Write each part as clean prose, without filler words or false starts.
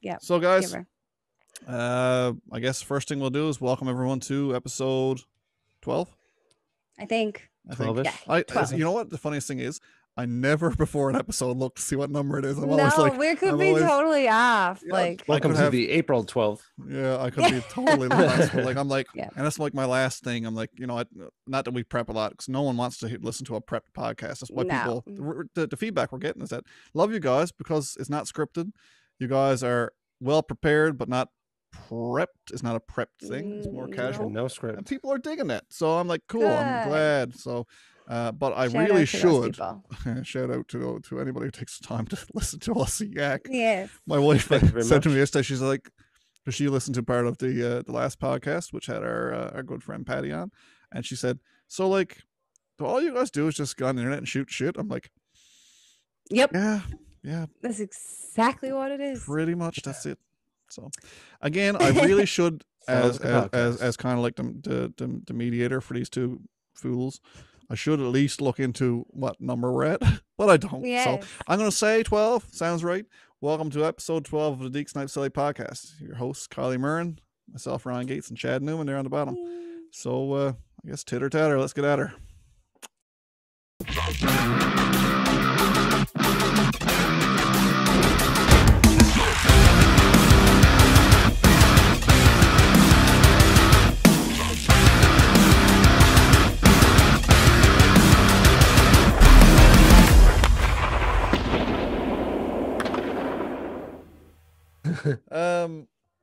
Yeah. So, guys, I guess the first thing we'll do is welcome everyone to episode 12. I think. 12-ish. Yeah, 12. You know what the funniest thing is? I never before an episode look to see what number it is. I'm No, always like, we could I'm be always- totally off. Yeah, Like, Welcome to the April 12th. Yeah, I could be totally lost. But like, I'm like, Yeah. and that's like my last thing. I'm like, not that we prep a lot because no one wants to listen to a prep podcast. That's why No. people, the feedback we're getting is that love you guys because it's not scripted. You guys are well prepared, but not prepped. It's not a prepped thing. It's more casual. No script. And people are digging that. So I'm like, cool. I'm Good. glad. So, but I Shout really out to those should people. shout out to anybody who takes the time to listen to us yak. Yes. My wife Thank you very said to much. me yesterday, she's like, because she listened to part of the last podcast, which had our good friend Patty on, and she said, so like, do all you guys do is just go on the internet and shoot shit? I'm like, Yep. yeah, That's exactly what it is. pretty much that's it. So, again, I really should, Sounds like a podcast. as kind of like the mediator for these two fools, I should at least look into what number we're at, but I don't. Yes. So I'm going to say 12. Sounds right. Welcome to episode 12 of the Deeks Night Silly podcast. Your hosts, Kylie Murren, myself, Ryan Gates, and Chad Newman there on the bottom. So I guess titter tatter, let's get at her.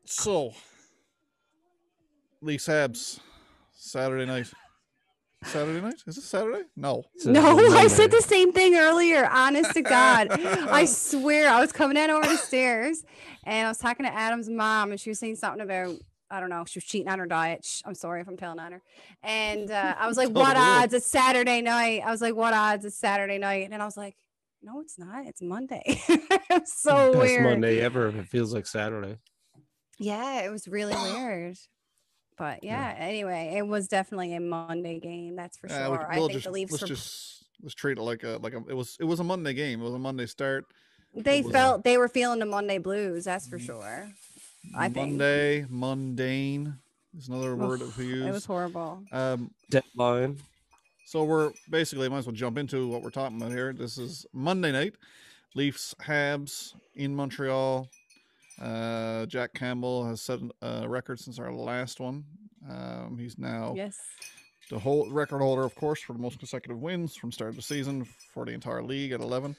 So Leafs Habs Saturday night. Saturday night? Is it Saturday? No. No, I Monday. said the same thing earlier. Honest to God, I swear, I was coming down over the stairs, and I was talking to Adam's mom, and she was saying something about, I don't know, she was cheating on her diet. I'm sorry if I'm telling on her. And I was like, "What odds? It's Saturday night." I was like, "What odds? It's Saturday night?" And I was like, "No, it's not. It's Monday." It's so Best weird. Monday ever. It feels like Saturday. Yeah, it was really weird. But yeah, anyway, it was definitely a Monday game. That's for sure. I think the Leafs were. Let's treat it like a it was a Monday game. It was a Monday start. They were feeling the Monday blues. That's for sure. I think Monday, mundane is another word that we use. it was horrible. Deadline. So we're basically might as well jump into what we're talking about here. This is Monday night. Leafs Habs in Montreal. Jack Campbell has set a record since our last one. He's now Yes. the whole record holder, of course, for the most consecutive wins from start of the season for the entire league at 11.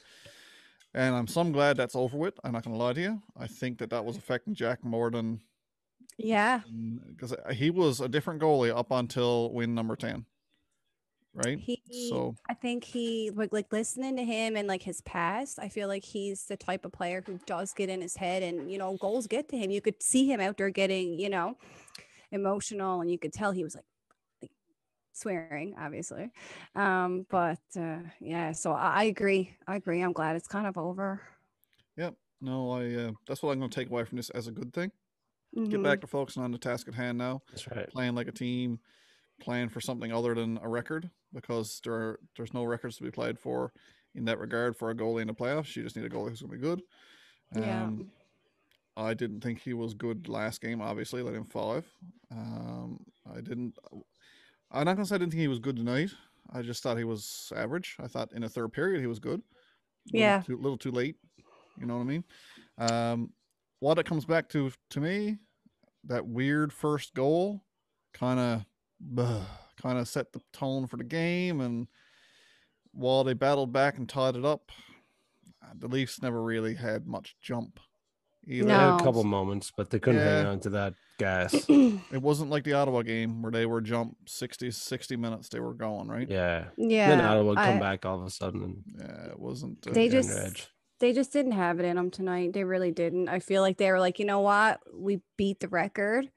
And I'm so glad that's over with. I'm not going to lie to you. I think that was affecting Jack more than Yeah. because he was a different goalie up until win number 10. Right. I think he like listening to him and like his past, I feel like he's the type of player who does get in his head, and goals get to him. You could see him out there getting emotional, and you could tell he was like swearing, obviously. But yeah, so I agree. I'm glad it's kind of over. Yep. No, that's what I'm going to take away from this as a good thing. Get Mhm. back to focusing on the task at hand now. That's right. Playing like a team, playing for something other than a record, because there's no records to be played for in that regard for a goalie in the playoffs. You just need a goalie who's going to be good. Yeah. I didn't think he was good last game. Obviously, let him 5. I'm not going to say I didn't think he was good tonight. I just thought he was average. I thought in the third period he was good. Yeah. A little too late. You know what I mean? What it comes back to me, that weird first goal kind of set the tone for the game, and while they battled back and tied it up, the Leafs never really had much jump either. They had No. a couple moments, but they couldn't hang Yeah. on to that gas. It wasn't like the Ottawa game where they were jump 60 minutes they were going, right? Yeah. Yeah. Then Ottawa would come back all of a sudden and Yeah, it wasn't. They get on just their edge. they just didn't have it in them tonight. They really didn't. I feel like they were like, you know what? We beat the record,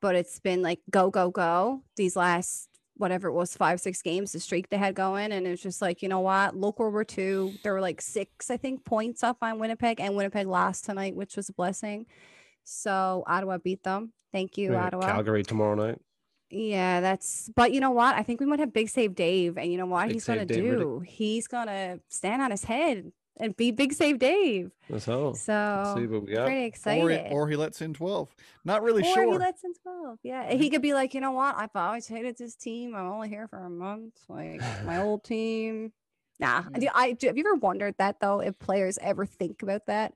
but it's been like go, go, go these last, whatever it was, 5-6 games, the streak they had going. And it was just like, you know what? Look where we're to. There were like 6, I think, points up on Winnipeg, and Winnipeg lost tonight, which was a blessing. So Ottawa beat them. Thank you, We got Ottawa. Calgary tomorrow night. Yeah, but you know what? I think we might have Big Save Dave, and you know what Big he's gonna Save Dave, really? do? He's gonna stand on his head and beat Big Save Dave. Let's hope. Let's see So what we got. pretty excited. Or he lets in 12. Not really Or sure. he lets in 12. Yeah. He could be like, you know what? I've always hated this team. I'm only here for a month. Like my old team. Nah. Have you ever wondered that though? If players ever think about that?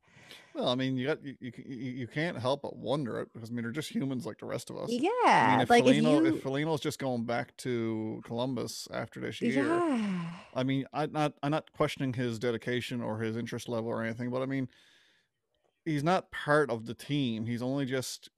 Well, I mean, you can't help but wonder it because I mean they're just humans like the rest of us. Yeah. I mean, if like if Foligno's just going back to Columbus after this year, yeah. I mean, I'm not questioning his dedication or his interest level or anything, but I mean, he's not part of the team. He's only just,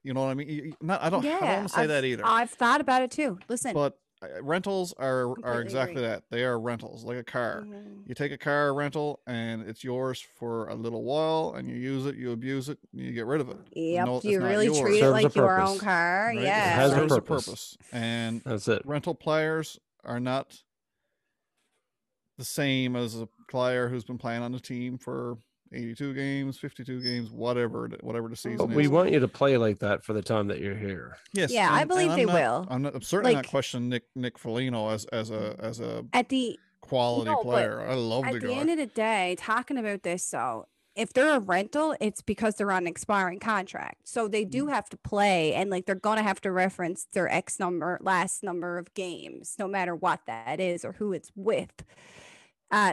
you know what I mean. I don't want to say that either. I've thought about it too. Listen, but rentals are Completely exactly agree. that. They are rentals, like a car. Mhm. You take a car rental and it's yours for a little while, and you use it, you abuse it, and you get rid of it. Yep. No, it's You not really yours, treat it Serves a like your own purpose. car. right? Yeah. It has a like- serves purpose. And That's it. rental players are not the same as a player who's been playing on the team for 82 games, 52 games, whatever the season But is. we want you to play like that for the time that you're here. Yes, Yeah, I believe I'm they not- will. I'm certainly not Like- questioning Nick Foligno as a At the quality No, but player. I love the at the guy. end of the day, talking about this, so if they're a rental, it's because they're on an expiring contract. So they do have to play, and like they're gonna have to reference their last number of games, no matter what that is or who it's with.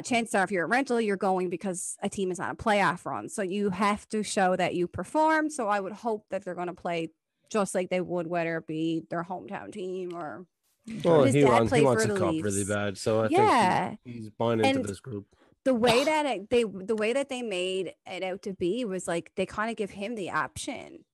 Chances are, if you're a rental, you're going because a team is on a playoff run. So you have to show that you performed. So I would hope that they're gonna play just like they would, whether it be their hometown team or Well, His he dad wants played for a the cup really Leafs. bad, so I Yeah. think he's buying into And this group. the way that the way that they made it out to be was like they kind of give him the option,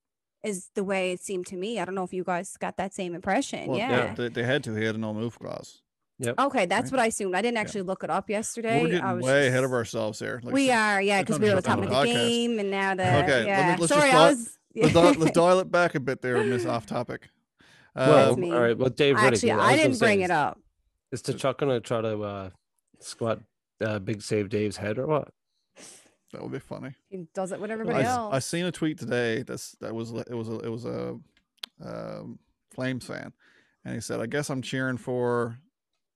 is the way it seemed to me. I don't know if you guys got that same impression. Well, yeah. they had to. He had a no move clause. Yep. Okay, that's Right. what I assumed. I didn't actually look it up yesterday. We're I getting was way ahead just- of ourselves here. Like, We so- are, yeah, it's because time we to were shut down talking the about the podcast. game, and now the Okay, yeah. let's Sorry, just I was. let's dial it back a bit there, Miss Off Topic. Well, That's me. all right. Well, Dave Riddick. Actually, what I was gonna didn't say bring is- it up. Is T'Chuk gonna try to squat Big Save Dave's head or what? That would be funny. He does it with everybody else. I seen a tweet today that was a Flames fan, and he said, "I guess I'm cheering for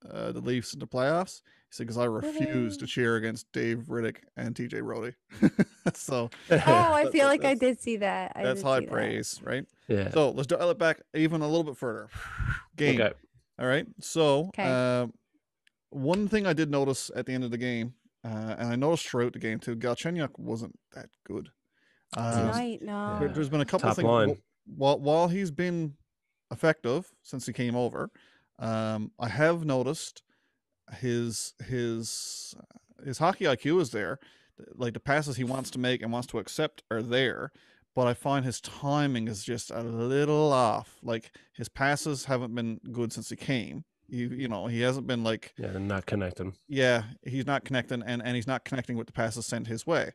the Leafs in the playoffs." He said, "Because I refuse to cheer against Dave Riddick and TJ Rhodey." So Oh, I feel like I that's- did see that. I that's did high see that. praise, right? Yeah. So let's dial it back even a little bit further. Game. Okay. All right. So, Okay. one thing I did notice at the end of the game, and I noticed throughout the game too, Galchenyuk wasn't that good. Tonight, no. Yeah. There's been a couple of Top things line. while he's been effective since he came over. I have noticed his hockey IQ is there. Like the passes he wants to make and wants to accept are there, but I find his timing is just a little off. Like his passes haven't been good since he came. You know, he hasn't been like, Yeah, they're not connecting. yeah, he's not connecting, and he's not connecting with the passes sent his way.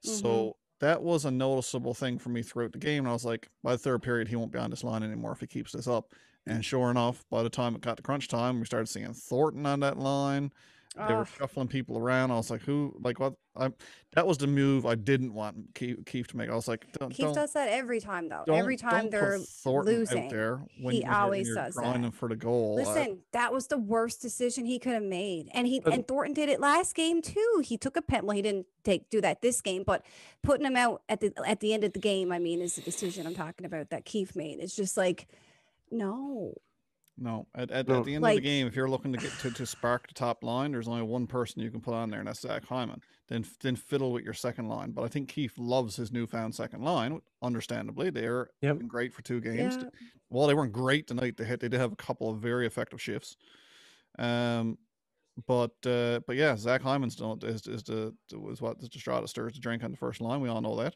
Mhm. So that was a noticeable thing for me throughout the game. And I was like, by the third period, he won't be on this line anymore if he keeps this up. And sure enough, by the time it got to crunch time, we started seeing Thornton on that line. They were Ugh. shuffling people around. I was like, who, like what? That was the move I didn't want Keith to make. I was like, Keith does that every time, though. don't- Every time don't put they're Thornton losing. out there when He you're always does grinding that. for the goal. Listen, that was the worst decision he could have made, and But- and Thornton did it last game too. He took a pen. Well, he didn't do that this game, but putting him out at the end of the game, I mean, is the decision I'm talking about that Keith made. It's just like, no. No, at No. the end of the Like- game, if you're looking to get to spark the top line, there's only one person you can put on there, and that's Zach Hyman. Then fiddle with your second line. But I think Keith loves his newfound second line. Understandably, they're Yep. been great for 2 games. Yeah. Well, they weren't great tonight. They did have a couple of very effective shifts. But yeah, Zach Hyman's is what the straw that stirs the drink on the first line. We all know that.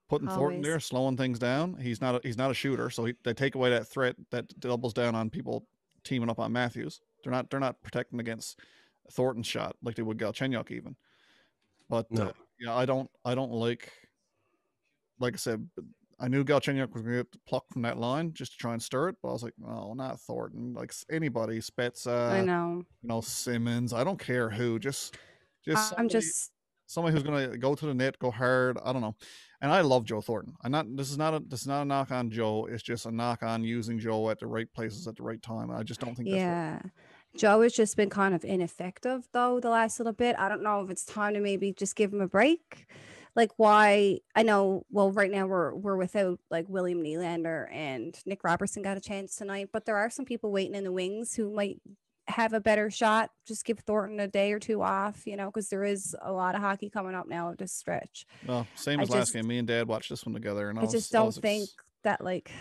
Putting Thornton there, Always. slowing things down. He's not a shooter, so they take away that threat that doubles down on people teaming up on Matthews. They're not protecting against Thornton's shot like they would Galchenyuk even. But No. yeah, I don't like I said, I knew Galchenyuk was going to get plucked from that line just to try and stir it, but I was like, no, not Thornton. Like anybody, Spezza, I know. Simmons. I don't care who. Just I'm just somebody who's going to go to the net, go hard. I don't know. And I love Joe Thornton. This is not a knock on Joe. It's just a knock on using Joe at the right places at the right time. I just don't think that's right. yeah. Joe has just been kind of ineffective though the last little bit. I don't know if it's time to maybe just give him a break. Like why I know well right now we're without like William Nylander and Nick Robertson got a chance tonight, but there are some people waiting in the wings who might have a better shot. Just give Thornton a day or two off, because there is a lot of hockey coming up now at this stretch. Well, same as last game. Me and Dad watched this one together, and I just don't think that like.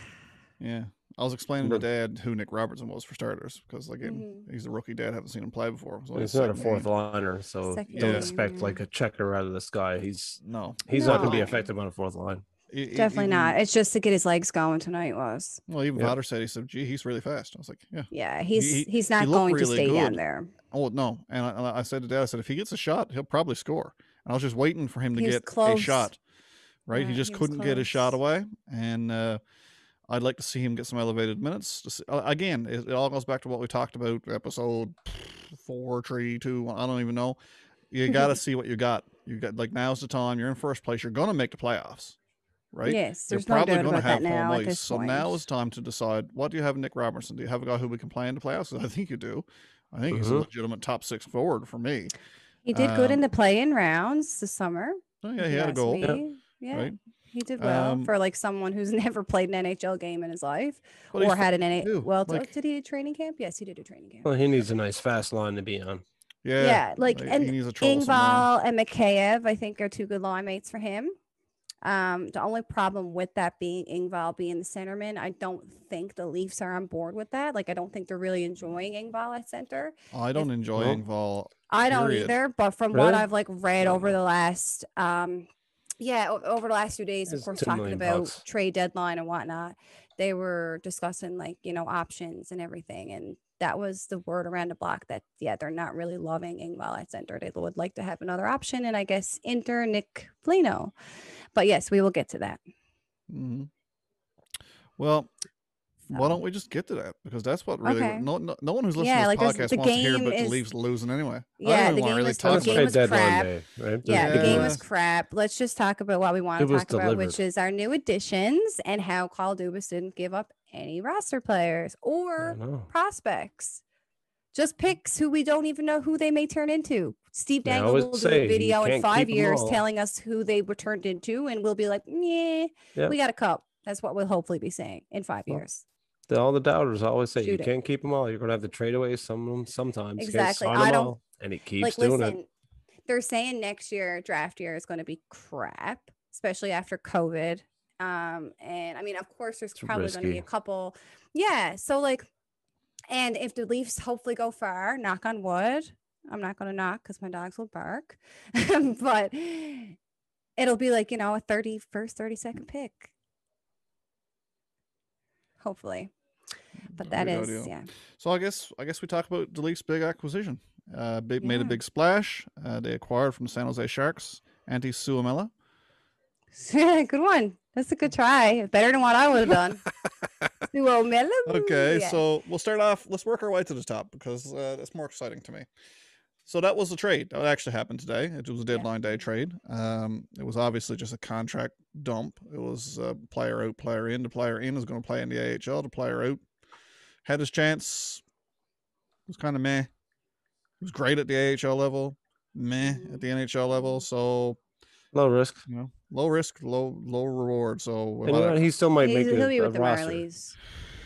Yeah, I was explaining to Dad who Nick Robertson was for starters because again, he's a rookie. Dad haven't seen him play before. So he's not a fourth liner, so don't expect like a checker out of this guy. He's not going to be effective on a fourth line. Definitely not. It's just to get his legs going tonight was. Well, even Vader said, he said, gee, he's really fast. I was like, yeah. Yeah, he's not going to stay down there. Oh, no. And I said to Dad, I said, if he gets a shot, he'll probably score. And I was just waiting for him to get a shot. Right? He just couldn't get his shot away. And I'd like to see him get some elevated minutes. Again, it all goes back to what we talked about, episode 4, 3, 2, I don't even know. You got to see what you got. You got like now's the time. You're in first place. You're going to make the playoffs. Right? Yes, there's You're probably no doubt going to have about that now home at ice. this So point. now is time to decide, what do you have in Nick Robertson? Do you have a guy who we can play in the playoffs? 'Cause I think you do. I think he's a legitimate top 6 forward for me. He did good in the play-in rounds this summer. Oh, yeah, he had a goal. Yeah. Right? He did well for like someone who's never played an NHL game in his life or had an NHL. Well, did he do training camp? Yes, he did a training camp. Well, he needs a nice fast line to be on. Yeah, and Ingval and Mikheyev, I think, are 2 good line mates for him. The only problem with that being Ingval being the centerman, I don't think the Leafs are on board with that. Like, I don't think they're really enjoying Ingval at center. I don't enjoy Ingval. I don't either. But from what I've like read over the last, over the last few days, of course, talking about trade deadline and whatnot, they were discussing like options and everything, and that was the word around the block that they're not really loving Ingval at center. They would like to have another option, and I guess enter Nick Foligno. But yes, we will get to that. Mm-hmm. Well, why don't we just get to that? Because that's what really no one who's listening to this podcast wants to hear about the Leafs losing anyway. Yeah, the game was crap. Yeah, the game was crap. Let's just talk about what we want to talk about, which is our new additions and how Kyle Dubas didn't give up any roster players or prospects. Just picks who we don't even know who they may turn into. Steve Dangle will do a video in 5 years telling us who they were turned into, and we'll be like, we got a cup. That's what we'll hopefully be saying in 5 years. All the doubters always say you can't keep them all. You're going to have to trade away some of them sometimes. Exactly. I don't. And he keeps doing it. They're saying next year, draft year, is going to be crap, especially after COVID. And I mean, of course, there's probably going to be a couple. Yeah. So like, and if the Leafs hopefully go far, knock on wood, I'm not going to knock because my dogs will bark, but it'll be like, a 32nd pick. Hopefully. But that is. So I guess we talk about the Leafs' big acquisition. Made a big splash. They acquired from the San Jose Sharks, Antti Suomela. Good one. That's a good try. Better than what I would have done. Suomela. Okay, so we'll start off. Let's work our way to the top because that's more exciting to me. So that was the trade. That actually happened today. It was a deadline day trade. It was obviously just a contract dump. It was player out, player in. The player in is going to play in the AHL. The player out had his chance. It was kind of meh. It was great at the AHL level. Meh at the NHL level. So low risk. Low risk, low reward. So he still might make be with the the Marlies.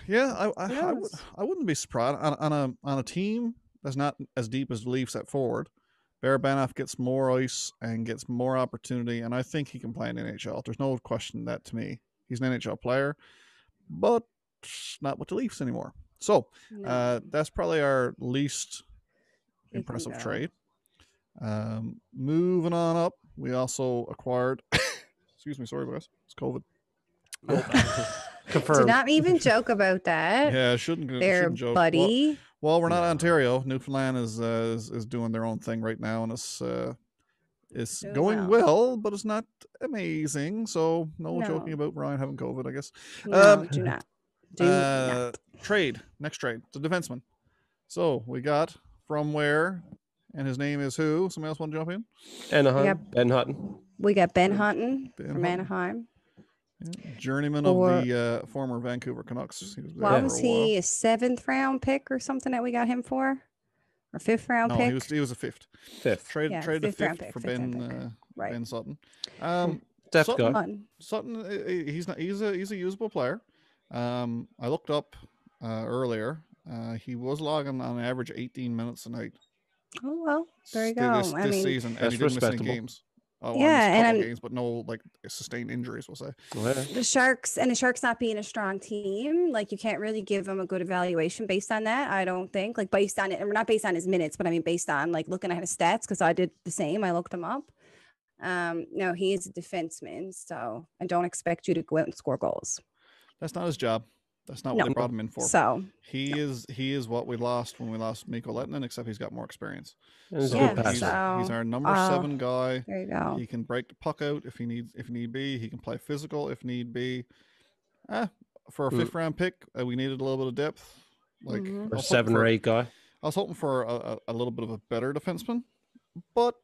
Yeah, I wouldn't be surprised on a team that's not as deep as the Leafs at forward. Barabanov gets more ice and gets more opportunity, and I think he can play in the NHL. There's no question that to me. He's an NHL player, but not with the Leafs anymore. So that's probably our least impressive trade. Moving on up, we also acquired. Excuse me, sorry guys, it's COVID. Do not even joke about that. Yeah, shouldn't joke, buddy. Well, we're not Ontario. Newfoundland is doing their own thing right now, and it's going well, but it's not amazing. So no joking about Ryan having COVID, I guess. No, do not. Do not. Next trade. It's a defenseman. So we got from where, and his name is who? Somebody else want to jump in? Anaheim. Ben Hutton. We got Ben Hutton from Anaheim. Yeah, journeyman of the former Vancouver Canucks. Was he a 7th round pick or something that we got him for? or 5th round pick? No, he was a 5th. Trade the 5th for Ben Sutton. Depth guy. Sutton, he's a usable player. I looked up earlier. He was logging on average 18 minutes a night. Oh well, there you go. This season, and he didn't miss any games. Oh, and games, but no like sustained injuries, we'll say. The Sharks not being a strong team, like you can't really give him a good evaluation based on that. I don't think, like based on it, and not based on his minutes, but I mean based on like looking at his stats, because I did the same. I looked him up. No, he is a defenseman, so I don't expect you to go out and score goals. That's not his job. That's not what we brought him in for. So he is what we lost when we lost Mikko Lehtinen, except he's got more experience. He's our number 7 guy. There you go. He can break the puck out if need be. He can play physical if need be. For a 5th round pick, we needed a little bit of depth. Like or 7 or 8 guy. I was hoping for a little bit of a better defenseman, but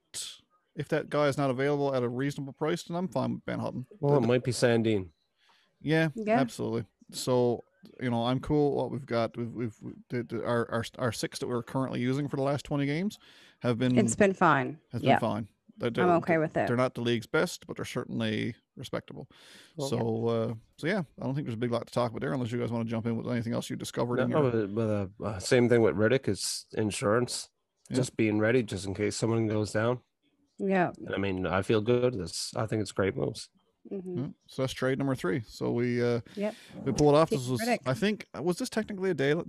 if that guy is not available at a reasonable price, then I'm fine with Ben Hutton. Well, it might be Sandine. Yeah, absolutely. So, I'm cool. What we've got, our 6 that we're currently using for the last 20 games have been. It's been fine. Been fine. I'm okay with it. They're not the league's best, but they're certainly respectable. So yeah, I don't think there's a big lot to talk about there, unless you guys want to jump in with anything else you discovered. Same thing with Riddick is insurance. Yeah. Just being ready, just in case someone goes down. Yeah. I mean, I feel good. I think it's great moves. Yeah, so that's trade number 3. So we pulled off. This was, I think, was this technically a deadline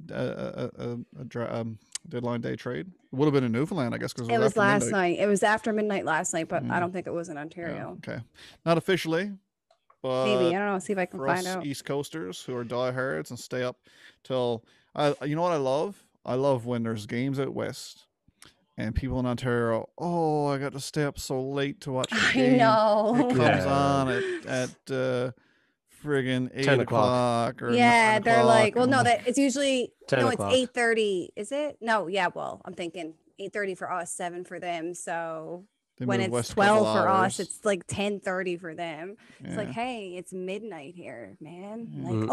day trade? It would have been in Newfoundland, I guess, because it was last night. It was after midnight last night, but I don't think it was in Ontario. Yeah, okay, not officially, but maybe. I don't know. See if I can find out. East Coasters who are diehards and stay up till. You know what I love? I love when there's games out west. And people in Ontario, I got to stay up so late to watch the game. I know. It comes on at friggin' 8 o'clock. Or they're like, it's usually, it's 8:30. Is it? No, well, I'm thinking 8:30 for us, 7 for them. So when it's 12 for us, it's like 10:30 for them. Yeah. It's like, hey, it's midnight here, man. Like,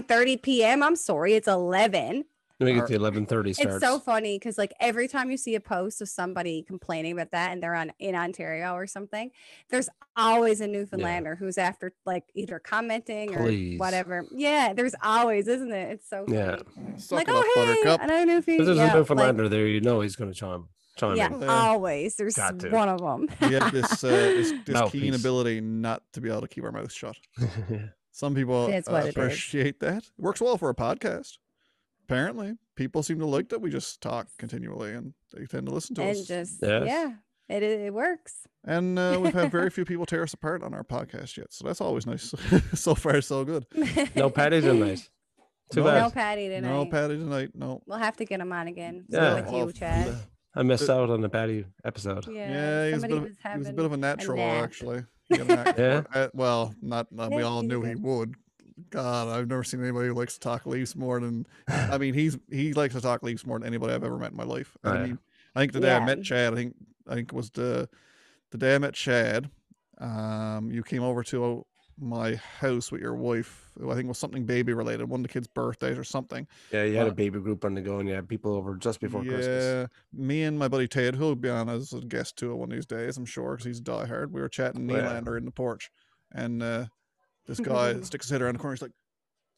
9:30 p.m. I'm sorry, it's 11. Let me get the 11:30 starts. It's so funny because like every time you see a post of somebody complaining about that and they're in Ontario or something, there's always a Newfoundlander who's after like either commenting or whatever. Yeah, there's always, isn't it? It's so funny. Yeah. Like, hey, I don't know if there's a Newfoundlander there, he's going to chime in. Always. There's one of them. We have this keen ability not to be able to keep our mouth shut. Some people appreciate that. It works well for a podcast. Apparently, people seem to like that we just talk continually, and they tend to listen to us. It works. And we've had very few people tear us apart on our podcast yet, so that's always nice. So far, so good. No Patty tonight. Too bad. No Patty tonight. No Patty tonight. No. We'll have to get him on again. Yeah. With you, Chad. I missed out on the Patty episode. Yeah, he was a bit of a natural, actually. Well, not we all knew he would. God, I've never seen anybody who likes to talk Leafs more than. I mean, he likes to talk Leafs more than anybody I've ever met in my life. I mean, I think the day I met Chad, I think it was the day I met Chad. You came over to my house with your wife. I think it was something baby related, one of the kids' birthdays or something. Yeah, you had a baby group on the go, and you had people over just before Christmas. Yeah, me and my buddy Ted, who'll be on as a guest too one of these days, I'm sure, because he's diehard. We were chatting Nylander in the porch, and this guy sticks his head around the corner. He's like,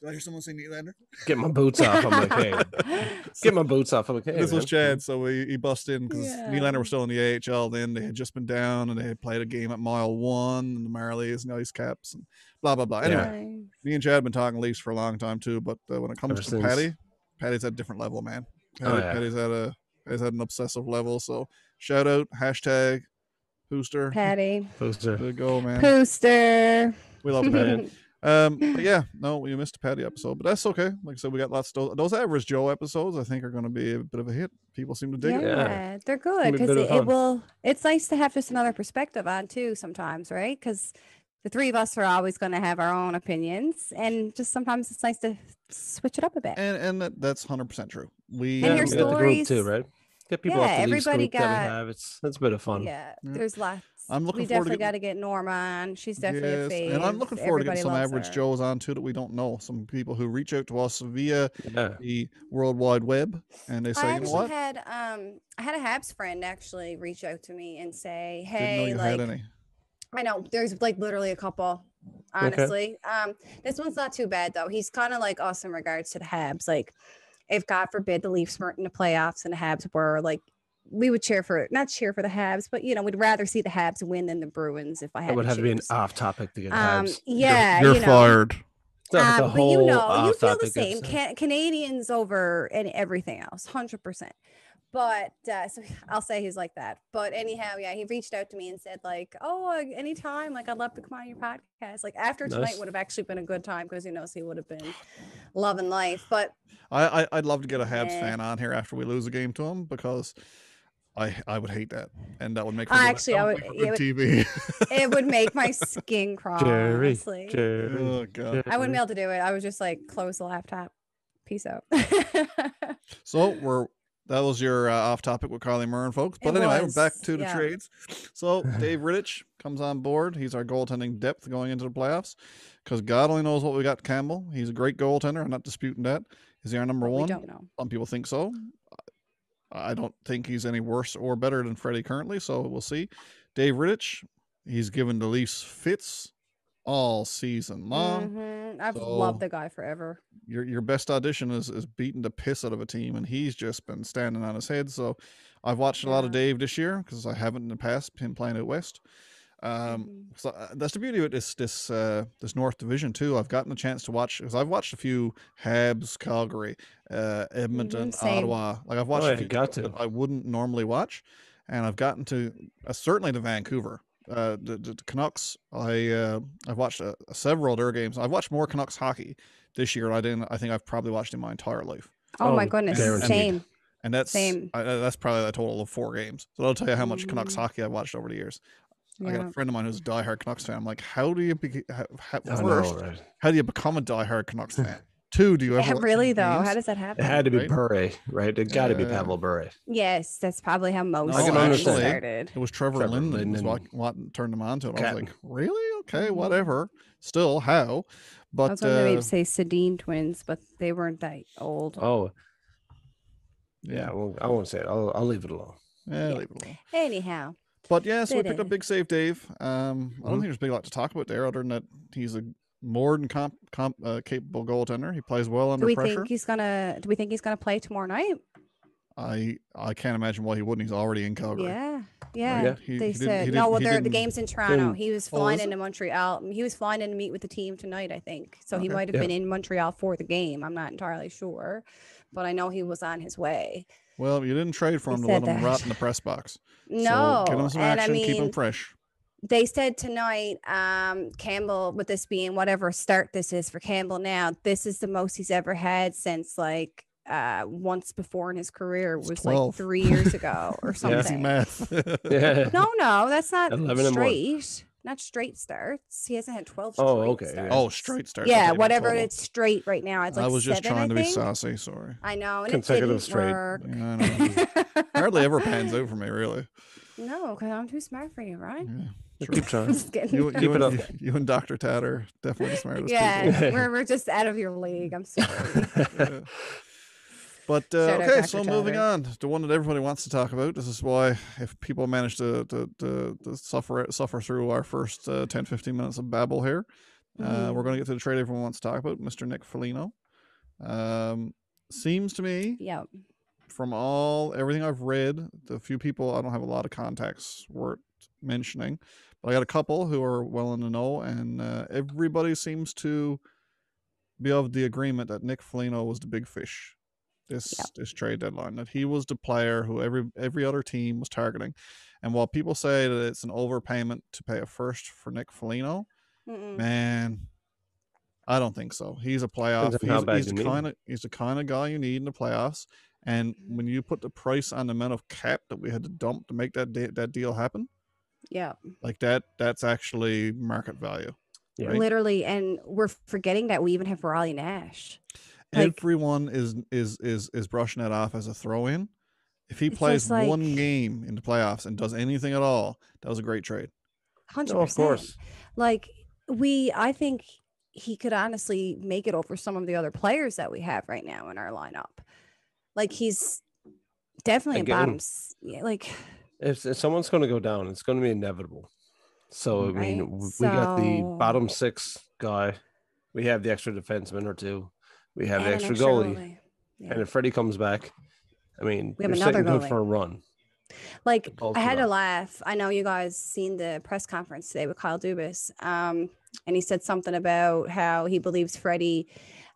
"Did I hear someone say Nylander?" Get my boots off. I'm like, hey. Get my boots off. I'm like, hey. This was Chad, so he busted in because Nylander was still in the AHL then. They had just been down, and they had played a game at mile 1, and the Marlies and Ice Caps, and blah, blah, blah. Anyway, me and Chad have been talking Leafs for a long time, too, but when it comes to Patty's at a different level, man. Patty's at an obsessive level, so shout out, hashtag Pooster. Patty. Pooster. There you go, man. Pooster. We love Patty. But yeah, no, we missed a Patty episode, but that's okay. Like I said, we got lots of those Average Joe episodes. I think are going to be a bit of a hit. People seem to dig it. Yeah, they're good because it's nice to have just another perspective on too sometimes, right? Because the three of us are always going to have our own opinions, and just sometimes it's nice to switch it up a bit. And that's 100% true. We hear stories the group too, right? Get people off the everybody group that we have. It's a bit of fun. Yeah, there's lots I'm looking we forward definitely to got to get Norma on. She's definitely a fave. And I'm looking forward to getting some average her. Joes on too that we don't know. Some people who reach out to us via the World Wide Web and they say, you know what? I had a Habs friend actually reach out to me and say, hey, didn't know you had any. I know there's like literally a couple, honestly. Okay. This one's not too bad though. He's kind of like us in regards to the Habs. Like if God forbid the Leafs weren't in the playoffs and the Habs were, like, we would not cheer for the Habs, but we'd rather see the Habs win than the Bruins if I had. It would have to be an off topic to get Habs. Yeah, you're fired. But you feel the same. Canadians over and everything else, 100%. But so I'll say he's like that. But anyhow, he reached out to me and said like, oh, anytime, like I'd love to come on your podcast. Like after tonight would have actually been a good time because he would have been loving life. But I'd love to get a Habs fan on here after we lose a game to him because I would hate that, and that would make TV. It would make my skin crawl. Honestly. Oh God, I wouldn't be able to do it. I would just like close the laptop. Peace out. So that was your off topic with Kylie Murren, folks. But anyway, we're back to the trades. So Dave Rittich comes on board. He's our goaltending depth going into the playoffs because God only knows what we got. Campbell, he's a great goaltender. I'm not disputing that. Is he our number one? We don't know. Some people think so. I don't think he's any worse or better than Freddie currently, so we'll see. Dave Rittich, he's given the Leafs fits all season long. Mm-hmm. I've loved the guy forever. Your best audition is beating the piss out of a team, and he's just been standing on his head. So I've watched a lot of Dave this year because I haven't in the past, him playing out west. So that's the beauty of it, this North Division too. I've gotten a chance to watch because I've watched a few Habs, Calgary, Edmonton, Ottawa. Like I've watched a few that I wouldn't normally watch, and I've gotten to certainly to Vancouver. The Canucks. I've watched several of their games. I've watched more Canucks hockey this year than I think I've probably watched in my entire life. Oh my goodness, same. And that's that's probably a total of 4 games. So that'll tell you how much Canucks hockey I've watched over the years. I got a friend of mine who's a diehard Canucks fan. I'm like, how do you how do you become a diehard Canucks fan? 2, do you ever really though? Games? How does that happen? It had to be Bure, right? It got to be Pavel Bure. Yes, that's probably how most started. It was Trevor Linden who turned him on to it. I was like, really? Okay, whatever. Still, how? But I was going to maybe say Sedin twins, but they weren't that old. Oh, yeah. Well, I won't say it. I'll leave it alone. Yeah, leave it alone. Anyhow. But yeah, so we picked up Big Save Dave. I don't think there's a big lot to talk about there, other than that he's a more than capable goaltender. He plays well under pressure. Do we think he's gonna play tomorrow night? I can't imagine why he wouldn't. He's already in Calgary. Yeah. Right? They said no. Well, the game's in Toronto. He was flying into Montreal. He was flying in to meet with the team tonight, I think. So he might have been in Montreal for the game. I'm not entirely sure, but I know he was on his way. Well, you didn't trade for him to let him rot in the press box. No, so get him some action, keep him fresh. They said tonight, Campbell, with this being whatever start this is for Campbell now, this is the most he's ever had since like once before in his career was 12. Like 3 years ago or something. Easy math. No, that's not straight. Not straight starts. He hasn't had 12 straight starts. Oh, straight starts. Yeah, whatever it's straight right now. It's like I was just 7, trying to be saucy. Sorry. I know. And consecutive it straight. Work. Yeah, I know. Hardly ever pans out for me, really. No, because I'm too smart for you, right? Yeah. Keep trying. You and Dr. Tad are definitely the smartest people. Yeah, we're just out of your league. I'm sorry. Yeah. But okay, so moving on to one that everybody wants to talk about. This is why if people manage to suffer through our first 10-15 minutes of babble here, we're going to get to the trade everyone wants to talk about, Mr. Nick Foligno. Seems to me, from everything I've read, the few people, I don't have a lot of contacts worth mentioning, but I got a couple who are well in the know, and everybody seems to be of the agreement that Nick Foligno was the big fish this trade deadline, that he was the player who every other team was targeting. And while people say that it's an overpayment to pay a first for Nick Foligno, man, I don't think so. He's a playoff. He's the kind of guy you need in the playoffs. And when you put the price on the amount of cap that we had to dump to make that deal happen, like that's actually market value. Yeah, right? Literally. And we're forgetting that we even have Raleigh Nash. Everyone is brushing that off as a throw-in. If he plays one game in the playoffs and does anything at all, that was a great trade. 100%. No, of course. Like I think he could honestly make it over some of the other players that we have right now in our lineup. Like he's definitely a bottoms. Yeah, like if someone's going to go down, it's going to be inevitable. So I mean, we got the bottom 6 guy. We have the extra defenseman or 2. We have the extra goalie. Yeah. And if Freddie comes back, I mean, we have another goalie for a run. Like I had to laugh. I know you guys seen the press conference today with Kyle Dubas, and he said something about how he believes Freddie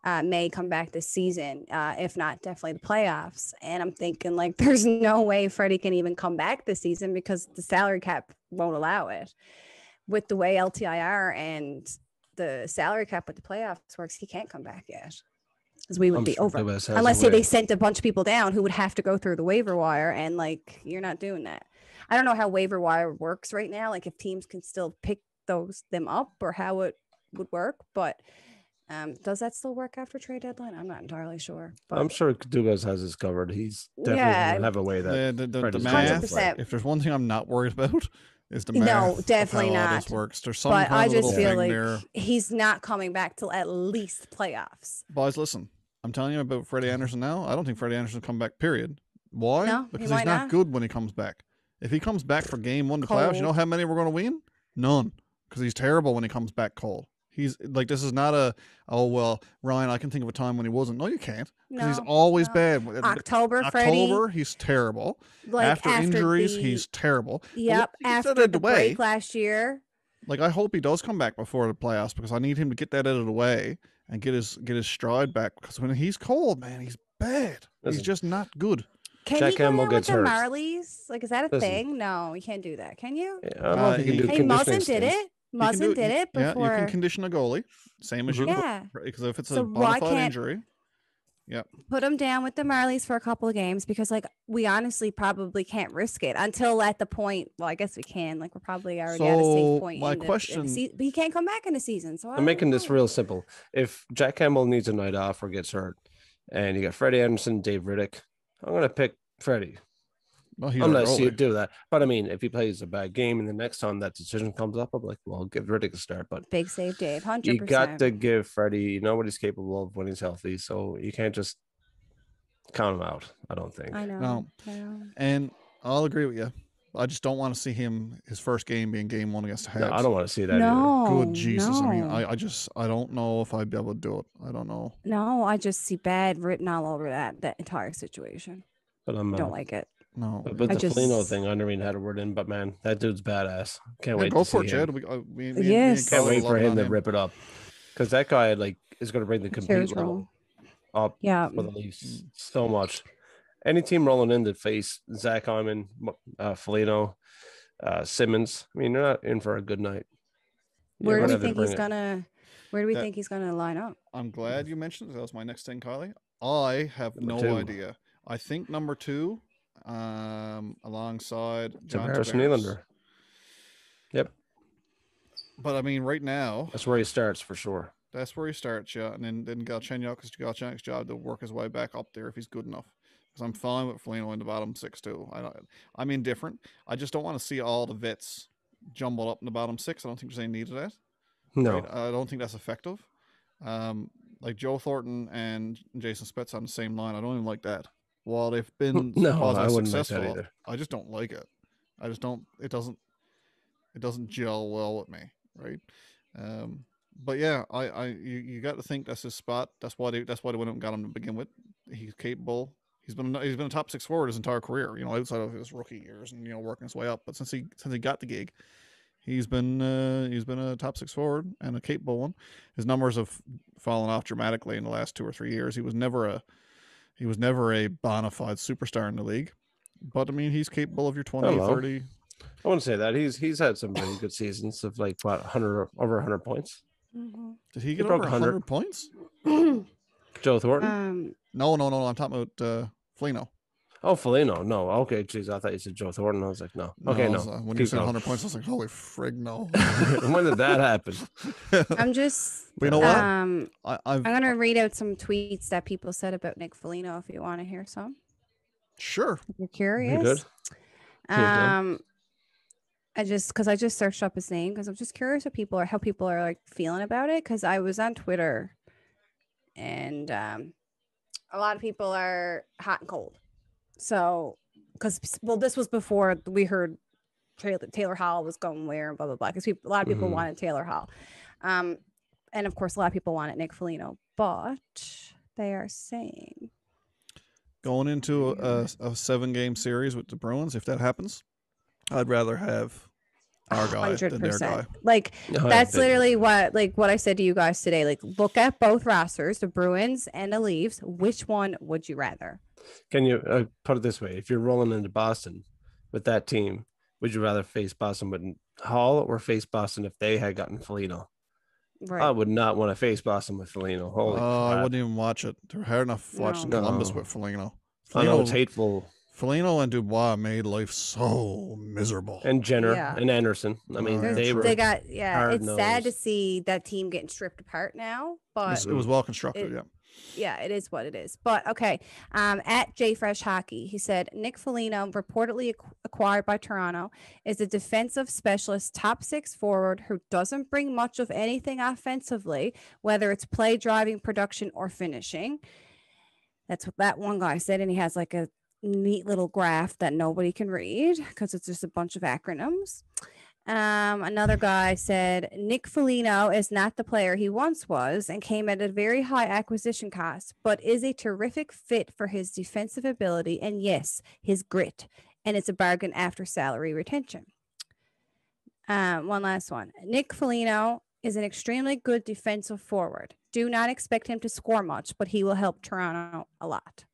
may come back this season, if not definitely the playoffs. And I'm thinking like, there's no way Freddie can even come back this season because the salary cap won't allow it. With the way LTIR and the salary cap with the playoffs works, he can't come back yet. Because we would be over unless they sent a bunch of people down who would have to go through the waiver wire, and like you're not doing that. I don't know how waiver wire works right now, like if teams can still pick them up or how it would work, but does that still work after trade deadline? I'm not entirely sure. But I'm sure Dubas has this covered. He's definitely gonna have a way that the math. If there's one thing I'm not worried about, is the math. No, definitely not. All this works. There's some but I just feel like there. He's not coming back till at least playoffs. Boys, listen. I'm telling you about Freddie Anderson now. I don't think Freddie Anderson will come back, period. Why? No, because he's not good when he comes back. If he comes back for game 1 to playoffs, you know how many we're going to win? None. Because he's terrible when he comes back cold. He's like, this is not Ryan, I can think of a time when he wasn't. No, you can't. Because he's always bad. October, Freddie. He's terrible. Like after injuries, he's terrible. Yep, after the break last year. Like, I hope he does come back before the playoffs because I need him to get that out of the way and get his stride back, because when he's cold, man, he's bad. He's just not good. Can Jack Campbell gets hurt. Marlies? Like, is that a thing? No, you can't do that. Can you? Yeah, I don't know if you can do Muzzin did it. Muzzin did it before. Yeah, you can condition a goalie, same as you. Yeah. Because if it's a bona fide injury. Yeah. Put him down with the Marlies for a couple of games, because like we honestly probably can't risk it until at the point. Well, I guess we can. Like we're probably already at a safe point. My question, but he can't come back in the season. So I'm making this real simple. If Jack Campbell needs a night off or gets hurt, and you got Freddie Anderson, Dave Riddick, I'm gonna pick Freddie. Well, I'm not see it do that, but I mean, if he plays a bad game and the next time that decision comes up, I'm like, well, give Riddick a start. But big save, Dave. 100%. You got to give Freddie. You know what he's capable of when he's healthy, so you can't just count him out. I don't think. I know. No. And I'll agree with you. I just don't want to see his first game being game 1 against the Habs. No, I don't want to see that. No, either. Good Jesus! No. I mean, I don't know if I'd be able to do it. I don't know. No, I just see bad written all over that entire situation. But I don't like it. No, but the Foligno thing, I never even had a word in. But man, that dude's badass. Can't wait. Go to for see it, Chad. Yes. Can't wait for him to rip it up, because that guy is going to bring the complete level up. Yeah, for the Leafs so much. Any team rolling in to face Zach Hyman, Foligno, Simmons, I mean, they're not in for a good night. Where do we think he's gonna line up? I'm glad you mentioned it. That was my next thing, Kylie. I have no idea. I think number 2, alongside John Tavares Nylander. Yep. But I mean, right now, that's where he starts for sure. That's where he starts, yeah. And then Galchenyuk's job to work his way back up there if he's good enough. Because I'm fine with Foligno in the bottom 6 too. I'm indifferent. I just don't want to see all the vets jumbled up in the bottom 6. I don't think there's any need of that. No, right? I don't think that's effective. Like Joe Thornton and Jason Spezza on the same line, I don't even like that. While they've been I wouldn't successful, like that either. I just don't like it. I just don't. It doesn't gel well with me, right? But yeah, you got to think that's his spot. That's why they went up and got him to begin with. He's capable. He's been a top 6 forward his entire career. Outside of his rookie years and working his way up. But since he got the gig, he's been a top 6 forward and a capable one. His numbers have fallen off dramatically in the last 2 or 3 years. He was never a bona fide superstar in the league. But I mean, he's capable of your 20, 30. I wouldn't say that. He's had some really good seasons of over 100 points. Mm-hmm. Did he get over 100 points? Joe Thornton? No. I'm talking about Foligno. Oh, Foligno. No. Okay, jeez. I thought you said Joe Thornton. I was like, no. Okay, no. When you said 100 points, I was like, holy frig, no. When did that happen? I'm just... But you know what? I'm going to read out some tweets that people said about Nick Foligno if you want to hear some. Sure. If you're curious. I just searched up his name because I'm just curious how people are like feeling about it. Because I was on Twitter, and a lot of people are hot and cold. So, this was before we heard Taylor Hall was going where and blah blah blah. Because a lot of people wanted Taylor Hall, and of course a lot of people wanted Nick Foligno, but they are saying going into a 7-game series with the Bruins, if that happens, I'd rather have our guy 100%. Than their guy. Like that's literally what I said to you guys today. Like, look at both rosters, the Bruins and the Leafs. Which one would you rather? Can you put it this way? If you're rolling into Boston with that team, would you rather face Boston with Hall or face Boston if they had gotten Foligno? Right. I would not want to face Boston with Foligno. Holy crap. I wouldn't even watch it. They're hard enough watching Columbus with Foligno. I know it's hateful. Foligno and Dubois made life so miserable. And Jenner and Anderson. I mean, it's sad to see that team getting stripped apart now, but it was well constructed. Yeah, it is what it is. But okay, at JFresh Hockey, he said Nick Foligno, reportedly acquired by Toronto, is a defensive specialist, top 6 forward who doesn't bring much of anything offensively, whether it's play, driving, production, or finishing. That's what that one guy said, and he has like a neat little graph that nobody can read because it's just a bunch of acronyms. Another guy said Nick Foligno is not the player he once was and came at a very high acquisition cost, but is a terrific fit for his defensive ability and, yes, his grit. And it's a bargain after salary retention. One last one. Nick Foligno is an extremely good defensive forward. Do not expect him to score much, but he will help Toronto a lot.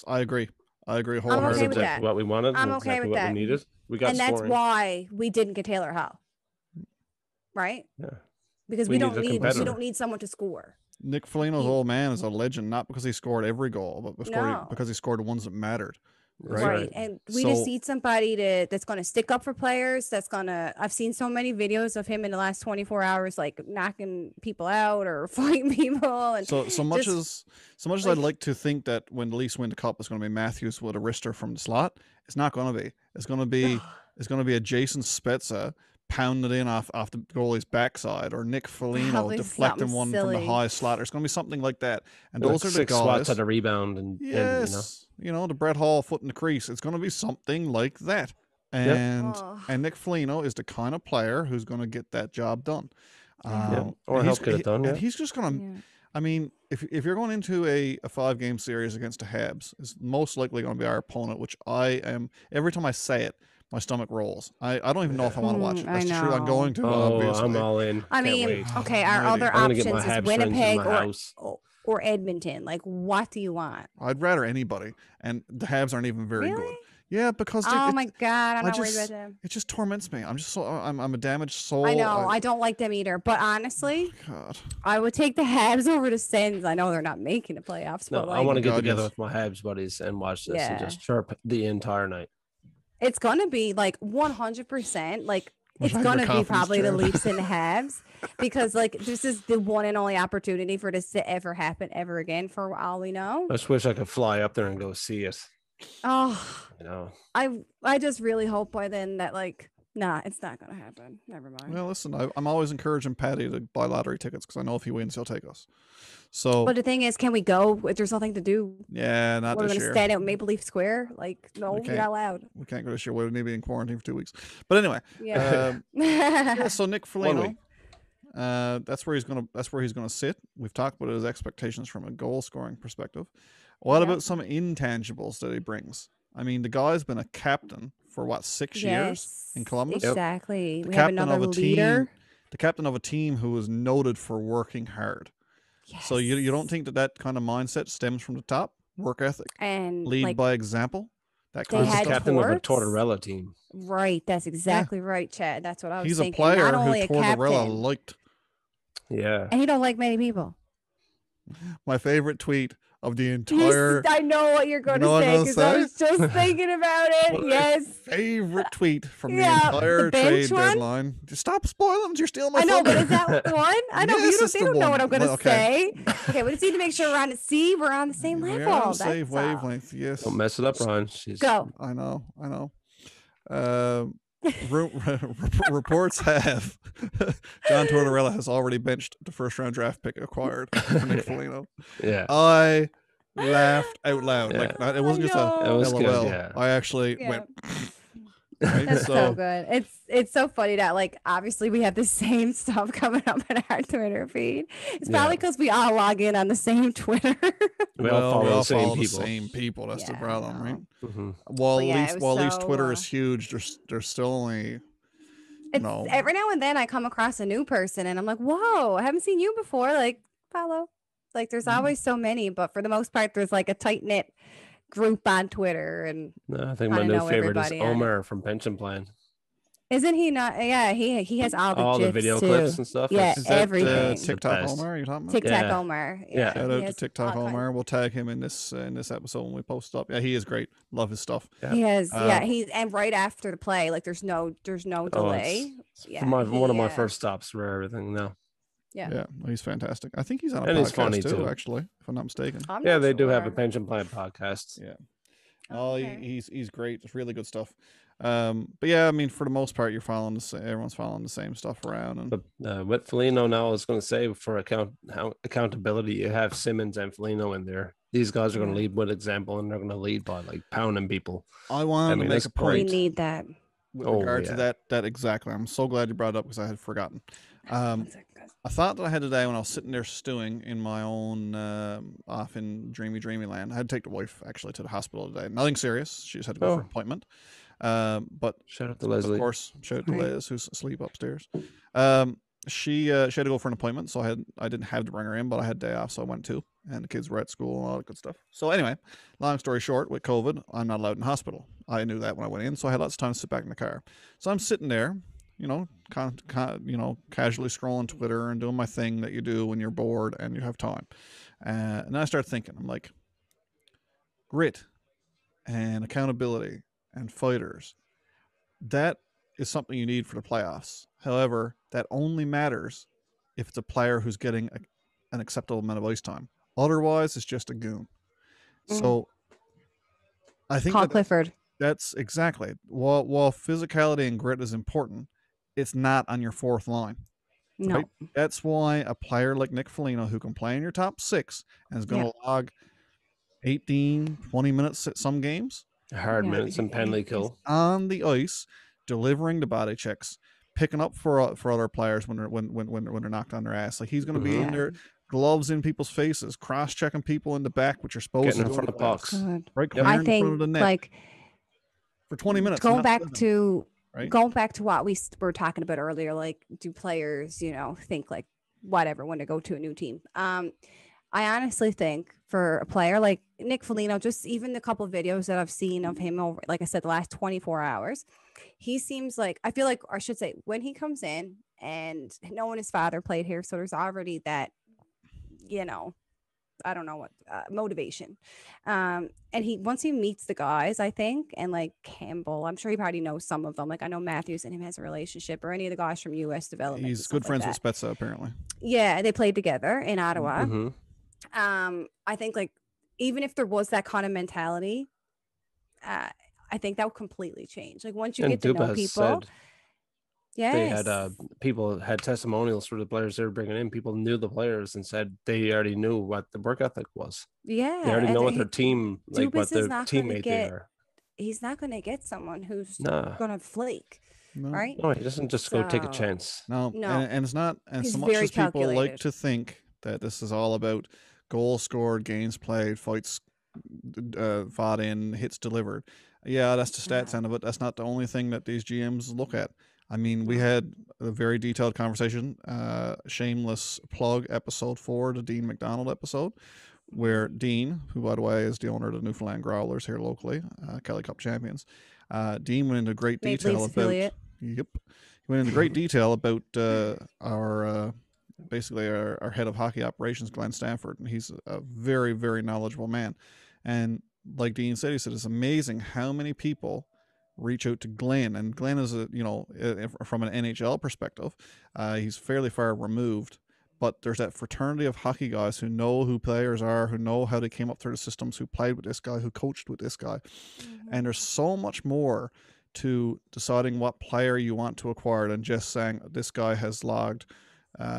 I agree. I'm okay with that. What we wanted. I'm okay with that. We needed. We got, and that's why we didn't get Taylor Hall, right? Yeah, because we don't need someone to score. Nick Foligno's old man is a legend, not because he scored every goal, but because he scored the ones that mattered. Right. And we just need somebody that's going to stick up for players. I've seen so many videos of him in the last 24 hours, like knocking people out or fighting people. And so much as I'd like to think that when the Leafs win the cup, it's going to be Matthews with a wrister from the slot. It's not going to be. It's going to be a Jason Spezza pounded in off the goalie's backside, or Nick Foligno deflecting one from the high slot. There's going to be something like that. And those are the 6 guys. swats at a rebound. And the Brett Hall foot in the crease. It's going to be something like that. And Nick Foligno is the kind of player who's going to get that job done. Or help get it done. And he's just going to, I mean, if you're going into a 5-game series against the Habs, it's most likely going to be our opponent, which I am, every time I say it, my stomach rolls. I don't even know if I want to watch it. That's the truth. I'm going to. Obviously. I'm all in. I mean, okay, our other options is Winnipeg or Edmonton. Like, what do you want? I'd rather anybody. And the Habs aren't even very good. Yeah, because my God, I'm not worried about them. It just torments me. I'm a damaged soul. I know. I don't like them either. But honestly, I would take the Habs over the Sens. I know they're not making the playoffs. No, I want to get together with my Habs buddies and watch this and just chirp the entire night. It's gonna be like 100%. Like it's gonna be probably the Leafs and the Habs, because like this is the one and only opportunity for this to ever happen ever again. For all we know, I just wish I could fly up there and go see it. Oh, I know. I just really hope by then that it's not gonna happen. Never mind. Well, listen, I'm always encouraging Patty to buy lottery tickets because I know if he wins, he'll take us. So, but the thing is, can we go if there's nothing to do? Yeah, not this year. We're gonna stand out Maple Leaf Square? Like, no, you're not allowed. We can't go this year. We need to be in quarantine for 2 weeks. But anyway, so Nick Foligno, that's where he's gonna sit. We've talked about his expectations from a goal scoring perspective. What about some intangibles that he brings? I mean, the guy's been a captain for 6 years in Columbus. Exactly. We have another leader. The captain of a team who is noted for working hard. Yes. So you don't think that kind of mindset stems from the top? Work ethic and lead by example. That kind of stuff. Captain of a Tortorella team. Right. That's exactly right, Chad. That's what I was thinking. He's a player who Tortorella liked. Yeah. And he don't like many people. My favorite tweet of the entire. I know what you're going to say because I was just thinking about it. Yes. Favorite tweet from the entire trade deadline. Just stop spoiling them. You're stealing my thunder. I know, but is that one? I know, yes, they don't know what I'm going to say. Okay, we just need to make sure we're on the same level. We're on the same wavelength. Yes. Don't mess it up, Ron. Go. I know. Reports have John Tortorella has already benched the first round draft pick acquired for Nick Foligno. Yeah, I laughed out loud. Yeah. Like it wasn't just a LOL. Good, yeah. I actually went. Right? That's so good. It's so funny that like obviously we have the same stuff coming up in our Twitter feed. It's probably because we all log in on the same Twitter. We all follow the same people. That's the problem, right? Mm-hmm. While at least Twitter is huge, there's still only. Every now and then I come across a new person and I'm like, whoa, I haven't seen you before. Like follow. Like there's always so many, but for the most part, there's like a tight knit group on Twitter, and I think my new favorite is Omar from Pension Plan. Isn't he not? Yeah, he has all the video too. Clips and stuff. Yeah, everything. TikTok Omar, you talking about? TikTok Omar. Yeah. Shout out to TikTok Omar. We'll tag him in this episode when we post it up. Yeah, he is great. Love his stuff. Yeah. He has. He's and right after the play, like there's no delay. One of my first stops for everything now. Yeah, he's fantastic. I think he's on a podcast he's funny too, actually, if I'm not mistaken. They do have a Pension Plan podcast. Yeah. He's great. It's really good stuff. But yeah, I mean, for the most part, everyone's following the same stuff around. And but with Foligno now, I was going to say for accountability, you have Simmons and Foligno in there. These guys are going to lead with example, and they're going to lead by like pounding people. I wanted to make a point. We need that. With regard to that exactly. I'm so glad you brought it up because I had forgotten. I thought that I had today when I was sitting there stewing in my own off in dreamy land. I had to take the wife actually to the hospital today. Nothing serious. She just had to go for an appointment. But shout out to Leslie. Of course, shout out to Liz who's asleep upstairs. She had to go for an appointment, so I didn't have to bring her in, but I had day off, so I went too. And the kids were at school and all that good stuff. So anyway, long story short, with COVID, I'm not allowed in hospital. I knew that when I went in, so I had lots of time to sit back in the car. So I'm sitting there, casually scrolling Twitter and doing my thing that you do when you're bored and you have time. And then I start thinking, I'm like, grit and accountability and fighters, that is something you need for the playoffs. However, that only matters if it's a player who's getting an acceptable amount of ice time. Otherwise, it's just a goon. So I think Clifford. That's exactly. While physicality and grit is important, it's not on your fourth line. No. Right? That's why a player like Nick Foligno, who can play in your top six and is going to log 18, 20 minutes at some games. Hard minutes and penalty kill. On the ice, delivering the body checks, picking up for other players when they're knocked on their ass. Like he's going to be in there, gloves in people's faces, cross-checking people in the back, which you're supposed getting to in front of the pucks. Right, I think in front of the net. Like for 20 minutes. Going back to what we were talking about earlier, like do players, think like whatever when to go to a new team. I honestly think for a player like Nick Foligno, just even the couple of videos that I've seen of him over, like I said, the last 24 hours, he seems like, I feel like, or I should say, when he comes in and knowing his father played here, so there's already that, I don't know what motivation. And once he meets the guys, I think, and like Campbell, I'm sure he probably knows some of them. Like I know Matthews and him has a relationship, or any of the guys from U.S. development. He's good friends with Spezza, apparently. Yeah, they played together in Ottawa. Mm-hmm. I think like even if there was that kind of mentality, I think that would completely change. Like once you get to know people. They had people had testimonials for the players they were bringing in. People knew the players and said they already knew what the work ethic was. Yeah, they already know what their team, like what their teammate they are. He's not going to get someone who's going to flake, right? No, he doesn't just go take a chance. No. And it's not. And so much as people like to think that this is all about goals scored, games played, fights fought in, hits delivered. Yeah, that's the stats end of it. That's not the only thing that these GMs look at. I mean, we had a very detailed conversation, shameless plug, episode 4, the Dean McDonald episode, where Dean, who, by the way, is the owner of the Newfoundland Growlers here locally, Kylie Cup champions, Dean went into great detail about... Yep. He went into great detail about our basically our head of hockey operations, Glenn Stanford, and he's a very, very knowledgeable man. And like Dean said, he said it's amazing how many people reach out to Glenn, and Glenn is from an NHL perspective, he's fairly far removed. But there's that fraternity of hockey guys who know who players are, who know how they came up through the systems, who played with this guy, who coached with this guy. And there's so much more to deciding what player you want to acquire than just saying this guy has logged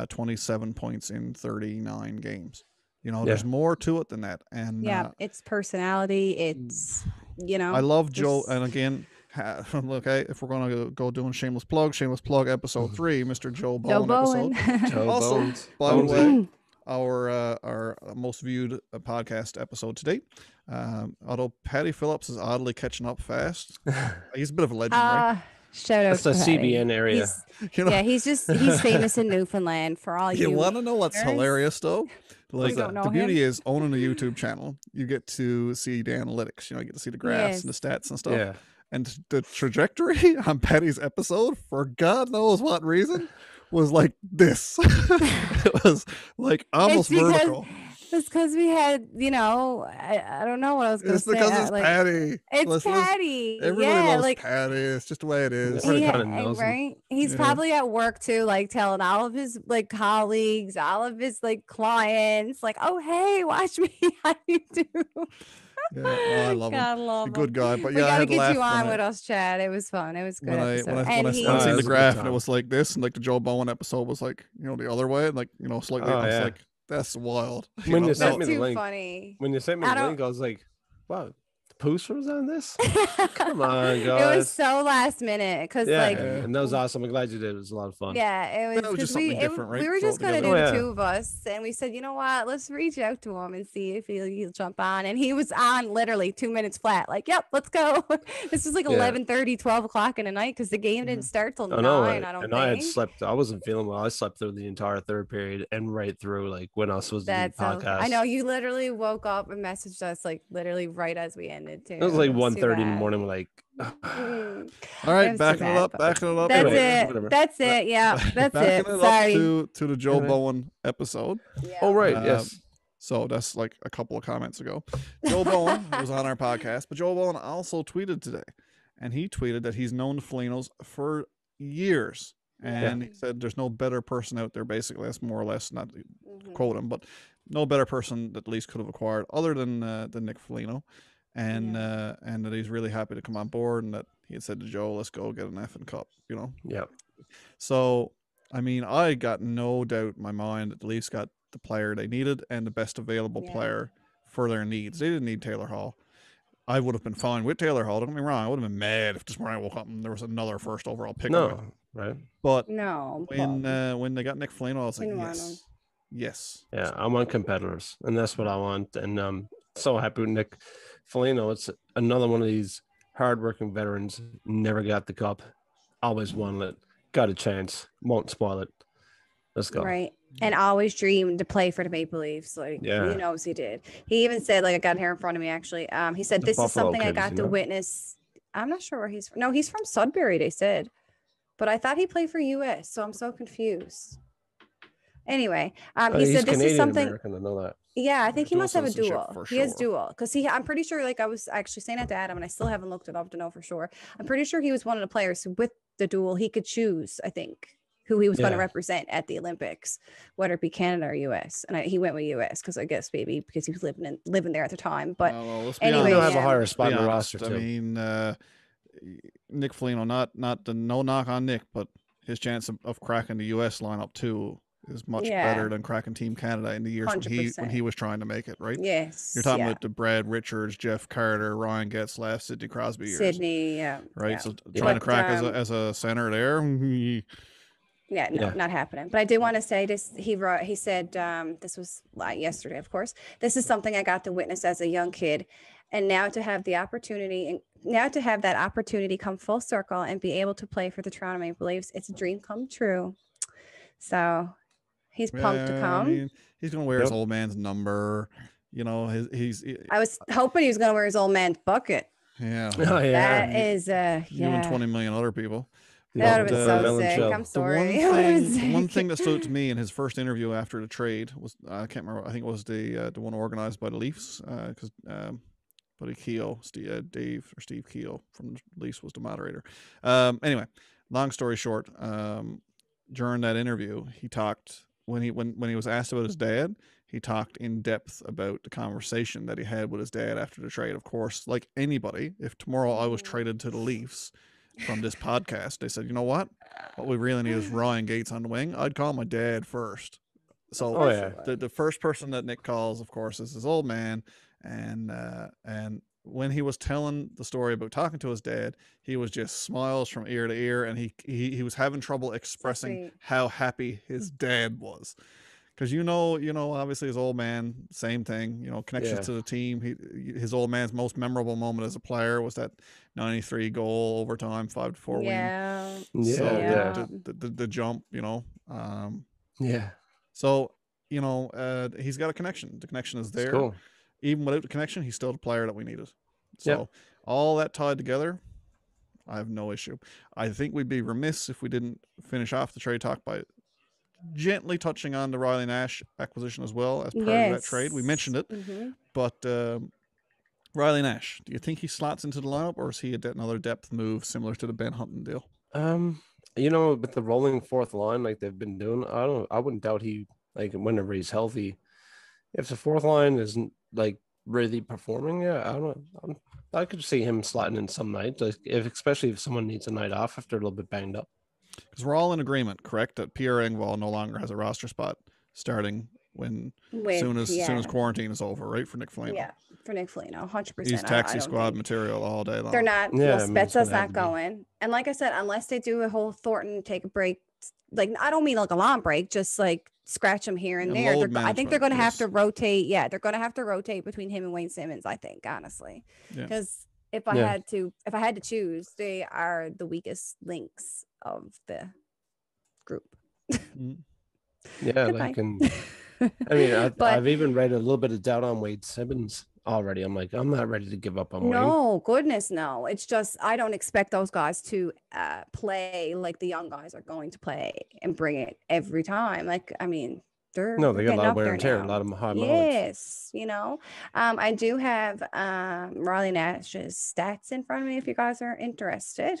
27 points in 39 games. There's more to it than that. And it's personality. It's, I love Joe. And again, okay, if we're going to go doing shameless plug episode 3, Mr. Joe Bowen episode. Also, by the way, our most viewed podcast episode to date. Although Patty Phillips is oddly catching up fast. He's a bit of a legend, right? Shout out to the CBN area. He's famous in Newfoundland for all you. You want to know what's hilarious though? Like the beauty is owning a YouTube channel. You get to see the analytics. You get to see the graphs and the stats and stuff. Yeah. And the trajectory on Patty's episode, for God knows what reason, was like this. It was like almost vertical. It's because we had, I don't know what I was going to say. It's because it's Patty. It's Patty. Everybody loves Patty. It's just the way it is. Right? He's probably at work too, like telling all of his colleagues, all of his clients, oh, hey, watch me. How you do? I love him. Love a good guy, but we gotta get you on with us, Chad. It was fun. It was good. When I seen the graph and it was like this, and the Joe Bowen episode was the other way, slightly. I was like, that's wild. When you sent me the link, when you sent me the link, I was like, wow. Pooster was on this? Come on, guys. It was so last minute because and that was awesome. I'm glad you did. It was a lot of fun. Yeah, it was just something different, right? We were just gonna do the two of us, and we said, you know what? Let's reach out to him and see if he'll jump on. And he was on literally 2 minutes flat. Yep, let's go. This was 11:30, 12 o'clock in the night because the game didn't start till 9. I don't think. I had slept. I wasn't feeling well. I slept through the entire third period and right through when I was supposed to do the podcast. I know you literally woke up and messaged us literally right as we ended too. It was 1:30 in the morning. All right, backing it up. That's it. That's it. Yeah, that's it. Sorry. To the Joe Bowen episode. Yeah. Oh right, yes. So that's a couple of comments ago. Joe Bowen was on our podcast, but Joe Bowen also tweeted today, and he tweeted that he's known the Folignos for years, and he said there's no better person out there. Basically, that's more or less, not to quote him, but no better person that at least could have acquired other than Nick Foligno. And that he's really happy to come on board, and that he had said to Joe, let's go get an effing cup, Yeah. So, I got no doubt in my mind that the Leafs got the player they needed and the best available player for their needs. They didn't need Taylor Hall. I would have been fine with Taylor Hall. Don't get me wrong. I would have been mad if this morning I woke up and there was another first overall pick. No, right? But when they got Nick Foligno, I was like, yes. Yeah, I want competitors, and that's what I want. And so happy with Nick Foligno. It's another one of these hardworking veterans. Never got the cup, always wanted it, got a chance, won't spoil it. Let's go. Right. And always dreamed to play for the Maple Leafs. He knows he did. He even said, I got here in front of me actually. He said, this is something I got to witness. I'm not sure where he's from. No, he's from Sudbury, they said. But I thought he played for US, so I'm so confused. Anyway, he said this is something. American, I know that. Yeah, I think he must have a dual. He has dual because I'm pretty sure. I was actually saying that to Adam, and I still haven't looked it up to know for sure. I'm pretty sure he was one of the players who, with the dual, he could choose. I think who he was going to represent at the Olympics, whether it be Canada or US. And he went with US because I guess maybe because he was living there at the time. But anyway, he'll have a higher spot in the roster too. I mean, Nick Foligno, no knock on Nick, but his chance of cracking the US lineup too is much better than cracking Team Canada in the years when he was trying to make it, right? Yes. You're talking about the Brad Richards, Jeff Carter, Ryan Getzlaf, Sidney Crosby years. Right? Yeah. So trying to crack as a center there. Not happening. But I did want to say this. He said, this was yesterday, of course. This is something I got to witness as a young kid. And now to have the opportunity and now to have that opportunity come full circle and be able to play for the Toronto Maple Leafs, it's a dream come true. So he's pumped to come. I mean, he's going to wear his old man's number. I was hoping he was going to wear his old man's bucket. Yeah. Oh, yeah. That is, You and 20 million other people. That would have been so sick. Show. I'm sorry. The one thing that stood out to me in his first interview after the trade was, I can't remember, I think it was the one organized by the Leafs, because Buddy Keogh, Steve Keogh from the Leafs was the moderator. Anyway, long story short, during that interview, he talked, when he was asked about his dad, he talked in depth about the conversation that he had with his dad after the trade. Of course, like anybody, if tomorrow I was traded to the Leafs from this podcast, they said, you know what we really need is Ryan Gates on the wing. I'd call my dad first. So the first person that Nick calls, of course, is his old man. And when he was telling the story about talking to his dad, he was just smiles from ear to ear, and he was having trouble expressing how happy his dad was. Because obviously his old man, same thing, connections to the team. His old man's most memorable moment as a player was that 93 goal overtime 5-4 win. Yeah. So the jump, So he's got a connection. The connection is there. Cool. Even without the connection, he's still the player that we needed. So all that tied together, I have no issue. I think we'd be remiss if we didn't finish off the trade talk by gently touching on the Riley Nash acquisition as well as part of that trade. We mentioned it, but Riley Nash, do you think he slots into the lineup, or is he another depth move similar to the Ben Hutton deal? With the rolling fourth line like they've been doing, I wouldn't doubt he, like, whenever he's healthy, if the fourth line isn't like really performing, I could see him slotting in some nights, like especially if someone needs a night off after a little bit banged up. Because we're all in agreement, correct, that Pierre Engvall no longer has a roster spot starting soon as quarantine is over, right? For Nick Foligno. Yeah, for Nick Foligno, 100%. He's taxi squad material all day long. They're not. Yeah, Spezza's not going. And like I said, unless they do a whole Thornton take a break, like I don't mean like a long break, just like scratch him here and there. I think they're going to have to rotate. Yeah, they're going to have to rotate between him and Wayne Simmons, I think, honestly, because if I had to choose, they are the weakest links of the group. I've even read a little bit of doubt on Wade Simmons already. I'm like, I'm not ready to give up on Wayne. No, goodness, no. It's just I don't expect those guys to play like the young guys are going to play and bring it every time. Like, I mean, they got a lot of wear and tear, a lot of high mileage. Yes, I do have Riley Nash's stats in front of me if you guys are interested.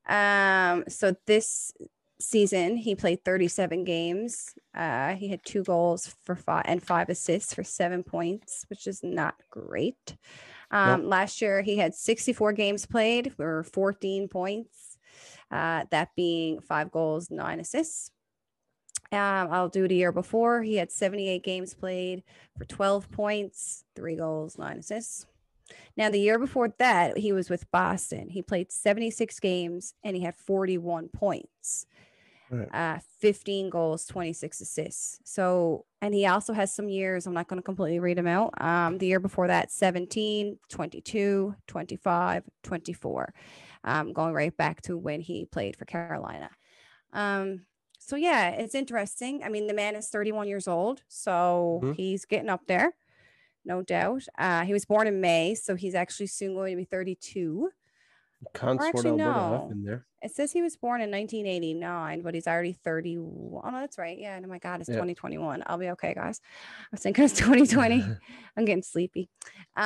So this season he played 37 games. He had 2 goals for 5 assists for 7 points, which is not great. Last year he had 64 games played for 14 points, that being 5 goals, 9 assists. I'll do the year before. He had 78 games played for 12 points, 3 goals, 9 assists. Now, the year before that, he was with Boston. He played 76 games and he had 41 points, 15 goals, 26 assists. So, and he also has some years, I'm not going to completely read them out. The year before that, 17, 22, 25, 24, going right back to when he played for Carolina. So yeah, it's interesting. I mean, the man is 31 years old, so he's getting up there, no doubt. He was born in May, so he's actually soon going to be 32. It says he was born in 1989, but he's already 31. Oh, no, that's right. Yeah, oh my God, it's 2021. I'll be okay, guys. I was thinking it's 2020. I'm getting sleepy. So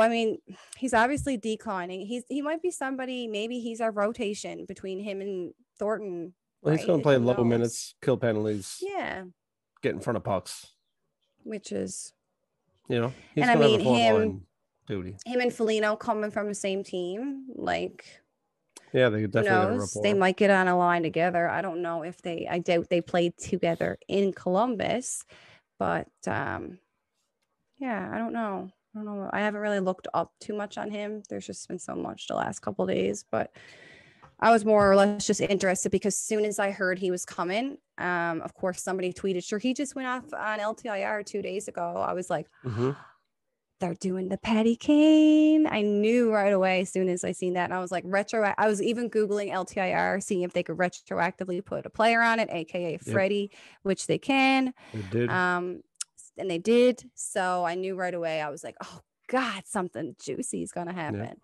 I mean, he's obviously declining. He might be somebody. Maybe he's our rotation between him and Thornton. Well, he's going to play low minutes, kill penalties. Yeah. Get in front of pucks. Which is, he's going to have a full line duty. Him and Foligno coming from the same team, like. Yeah, they definitely have a rapport. They might get on a line together. I don't know if I doubt they played together in Columbus, but I don't know. I haven't really looked up too much on him. There's just been so much the last couple of days, but I was more or less just interested because as soon as I heard he was coming, of course, somebody tweeted, sure, he just went off on LTIR 2 days ago. I was like, they're doing the Patty Kane. I knew right away as soon as I seen that. And I was like, I was even Googling LTIR, seeing if they could retroactively put a player on it, AKA Freddie, which they can. They did. And they did. So I knew right away. I was like, oh God, something juicy is going to happen.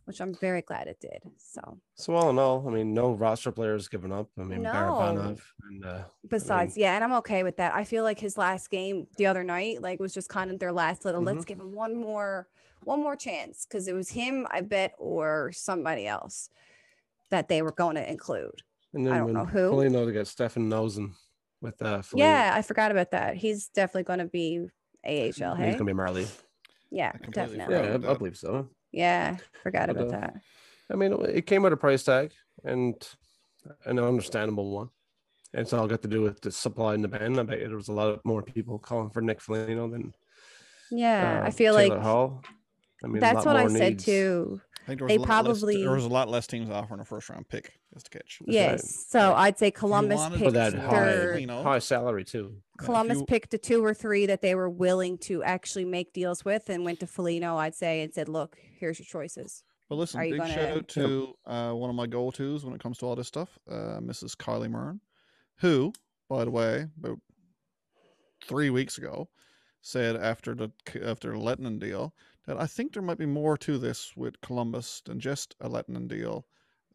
which I'm very glad it did. So all in all, I mean, no roster players given up. I mean, No. Barabanov and Besides, yeah, and I'm okay with that. I feel like his last game the other night, like, was just kind of their last little. Let's give him one more chance, because it was him, I bet, or somebody else that they were going to include. And then I don't know who. Foligno to get Stefan Nosen with Yeah, I forgot about that. He's definitely going to be AHL. Hey, he's going to be Marley. Yeah, definitely. Yeah, I believe so. Yeah, forgot about that. I mean, it came with a price tag and an understandable one. And it's all got to do with the supply and demand. I bet there was a lot more people calling for Nick Foligno than I feel Taylor like Hall. I mean, that's what I said too. I think there was a lot less teams offering a first round pick as to catch. Yes, so I'd say Columbus picked that high salary too. Columbus picked the 2 or 3 that they were willing to actually make deals with, and went to Foligno, I'd say, and said, "Look, here's your choices." But listen, big shout out to one of my go-tos when it comes to all this stuff, Mrs. Kylie Murn, who, by the way, about 3 weeks ago, said after the Lettinen deal that I think there might be more to this with Columbus than just a Lettinen deal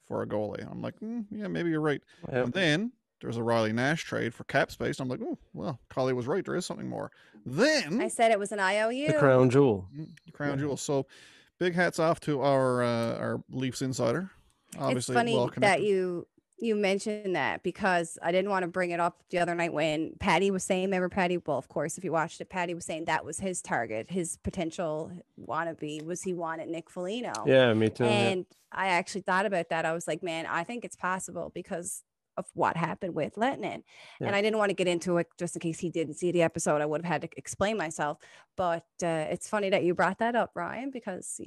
for a goalie. I'm like, yeah, maybe you're right. Yep. And then there's a Riley Nash trade for cap space. I'm like, oh, well, Kylie was right. There is something more. Then I said it was an IOU. The crown jewel. The crown jewel. So big hats off to our Leafs insider. Obviously, it's funny that you mentioned that, because I didn't want to bring it up the other night when Patty was saying, remember Patty? Well, of course, if you watched it, Patty was saying that was his target, his potential wannabe, was he wanted Nick Foligno. Yeah, me too. And I actually thought about that. I was like, man, I think it's possible because of what happened with Lettinen. Yeah. And I didn't want to get into it just in case he didn't see the episode. I would have had to explain myself. But it's funny that you brought that up, Ryan, because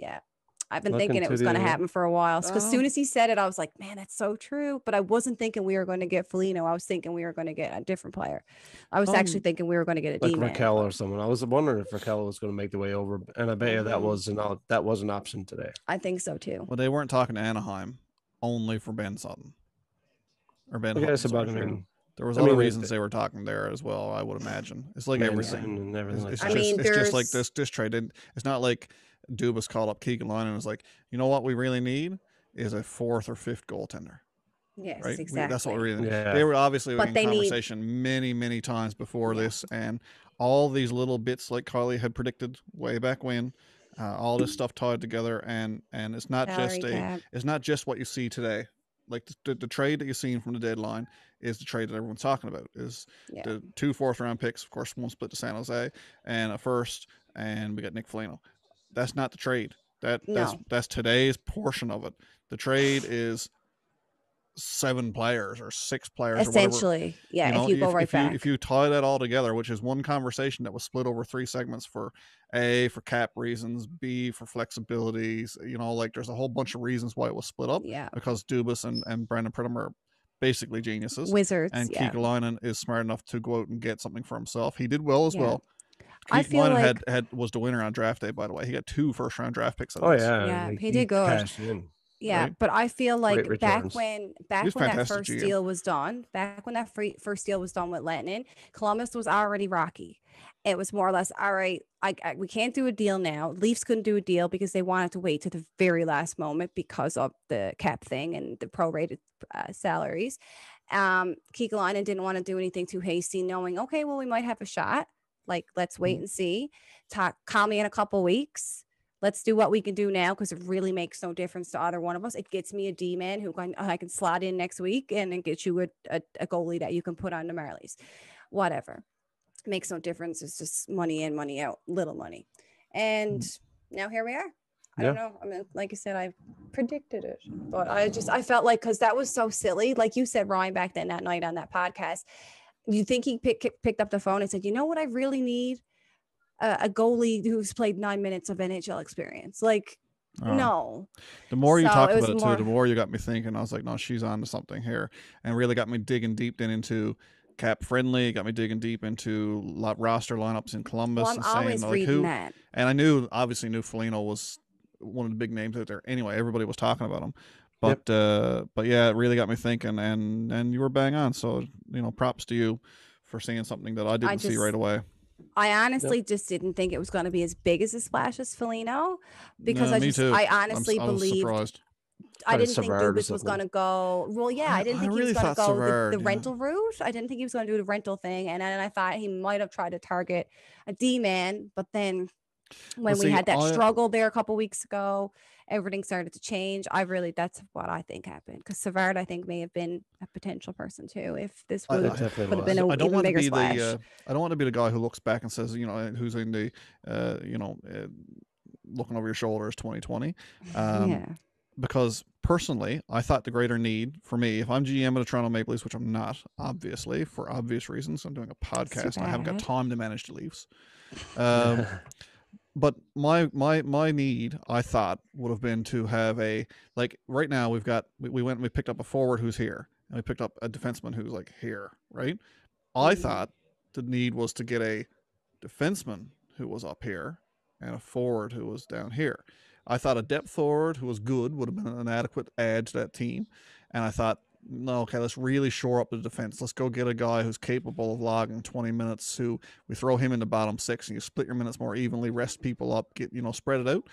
I've been thinking it was going to happen for a while. Because as soon as he said it, I was like, man, that's so true. But I wasn't thinking we were going to get Foligno. I was thinking we were going to get a different player. I was actually thinking we were going to get a like D-man. Raquel or someone. I was wondering if Raquel was going to make the way over. And I bet you that was an option today. I think so too. Well, they weren't talking to Anaheim only for Ben Sutton. Or Ben Hutton. There was other reasons they were talking there as well, I would imagine. It's like everything. And everything it's just like this trade. It's not like Dubas called up Keegan Line and was like, you know what we really need is a 4th or 5th goaltender. Yes, right? exactly. That's what we really need. Yeah. They were obviously in conversation many, many times before this, and all these little bits like Kylie had predicted way back when, all this stuff tied together, and it's not just what you see today. Like the trade that you've seen from the deadline is the trade that everyone's talking about. Is the 2 4th-round picks, of course, one split to San Jose, and a 1st, and we got Nick Foligno. That's not the trade. That's today's portion of it. The trade is 7 players or 6 players, essentially. Or if you go back. If you tie that all together, which is one conversation that was split over 3 segments for A, for cap reasons, B, for flexibilities, like there's a whole bunch of reasons why it was split up. Yeah. Because Dubas and Brandon Pridham are basically geniuses. Wizards. And Keegan is smart enough to go out and get something for himself. He did well as well. I feel like was the winner on draft day, by the way. He got 2 first-round draft picks. He did good. Yeah, right? But I feel like back when that first deal was done, first deal was done with Lettinen, Columbus was already rocky. It was more or less, all right, we can't do a deal now. Leafs couldn't do a deal because they wanted to wait to the very last moment because of the cap thing and the prorated salaries. Keegan didn't want to do anything too hasty, knowing, okay, well, we might have a shot. Like, let's wait and see. Call me in a couple weeks. Let's do what we can do now, because it really makes no difference to either one of us. It gets me a D-man who I can slot in next week, and then get you a goalie that you can put on the Marlies. Whatever. It makes no difference. It's just money in, money out, little money. And now here we are. I don't know. I mean, like I said, I predicted it, but I felt like, because that was so silly. Like you said, Ryan, back then that night on that podcast, you think he picked up the phone and said, you know what I really need? A goalie who's played 9 minutes of NHL experience. Like, no. The more you talked about it too, the more you got me thinking. I was like, no, she's on to something here, and really got me digging deep then into cap friendly. Got me digging deep into roster lineups in Columbus. Well, I'm always reading that. And I obviously knew Foligno was one of the big names out there. Anyway, everybody was talking about him. But yeah, it really got me thinking, and you were bang on. So props to you for seeing something that I didn't see right away. I honestly just didn't think it was going to be as big as a splash as Foligno, because I honestly believed. surprised. I didn't think Dubas was going to go. Well, yeah, I didn't think he was going to go the rental route. I didn't think he was going to do the rental thing. And then I thought he might have tried to target a D-man. But then when we had that struggle there a couple weeks ago, everything started to change. That's what I think happened. Because Savard, I think, may have been a potential person too. If this would have been an even bigger splash. I don't want to be the guy who looks back and says, who's in the, looking over your shoulder is 2020. Yeah. Because personally, I thought the greater need for me, if I'm GM of the Toronto Maple Leafs, which I'm not, obviously, for obvious reasons, I'm doing a podcast and I haven't got time to manage the Leafs. But my need, I thought, would have been to have right now we picked up a forward who's here, and we picked up a defenseman who's like here, right? I thought the need was to get a defenseman who was up here and a forward who was down here. I thought a depth forward who was good would have been an adequate add to that team. And I thought, no, okay, let's really shore up the defense. Let's go get a guy who's capable of logging 20 minutes, who we throw him in the bottom six and you split your minutes more evenly, rest people up, get, spread it out.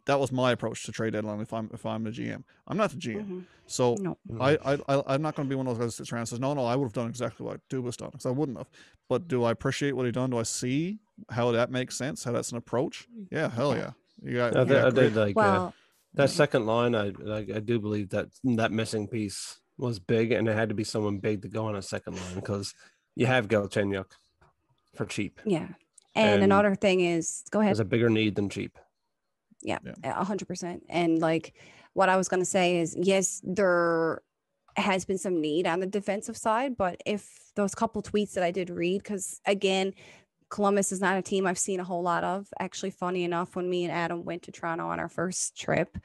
That was my approach to trade deadline if I'm the GM. I'm not the GM. So I'm not going to be one of those guys that sits around and says, no, I would have done exactly what Dubas done, because I wouldn't have. But do I appreciate what he done? Do I see how that makes sense, how that's an approach? Yeah, hell yeah. I did like that second line. I do believe that missing piece was big, and it had to be someone big to go on a second line, because you have Galchenyuk for cheap. Yeah, and another thing is, go ahead. There's a bigger need than cheap. Yeah, 100%. And like what I was going to say is, yes, there has been some need on the defensive side, but if those couple tweets that I did read, because again, Columbus is not a team I've seen a whole lot of. Actually, funny enough, when me and Adam went to Toronto on our first trip,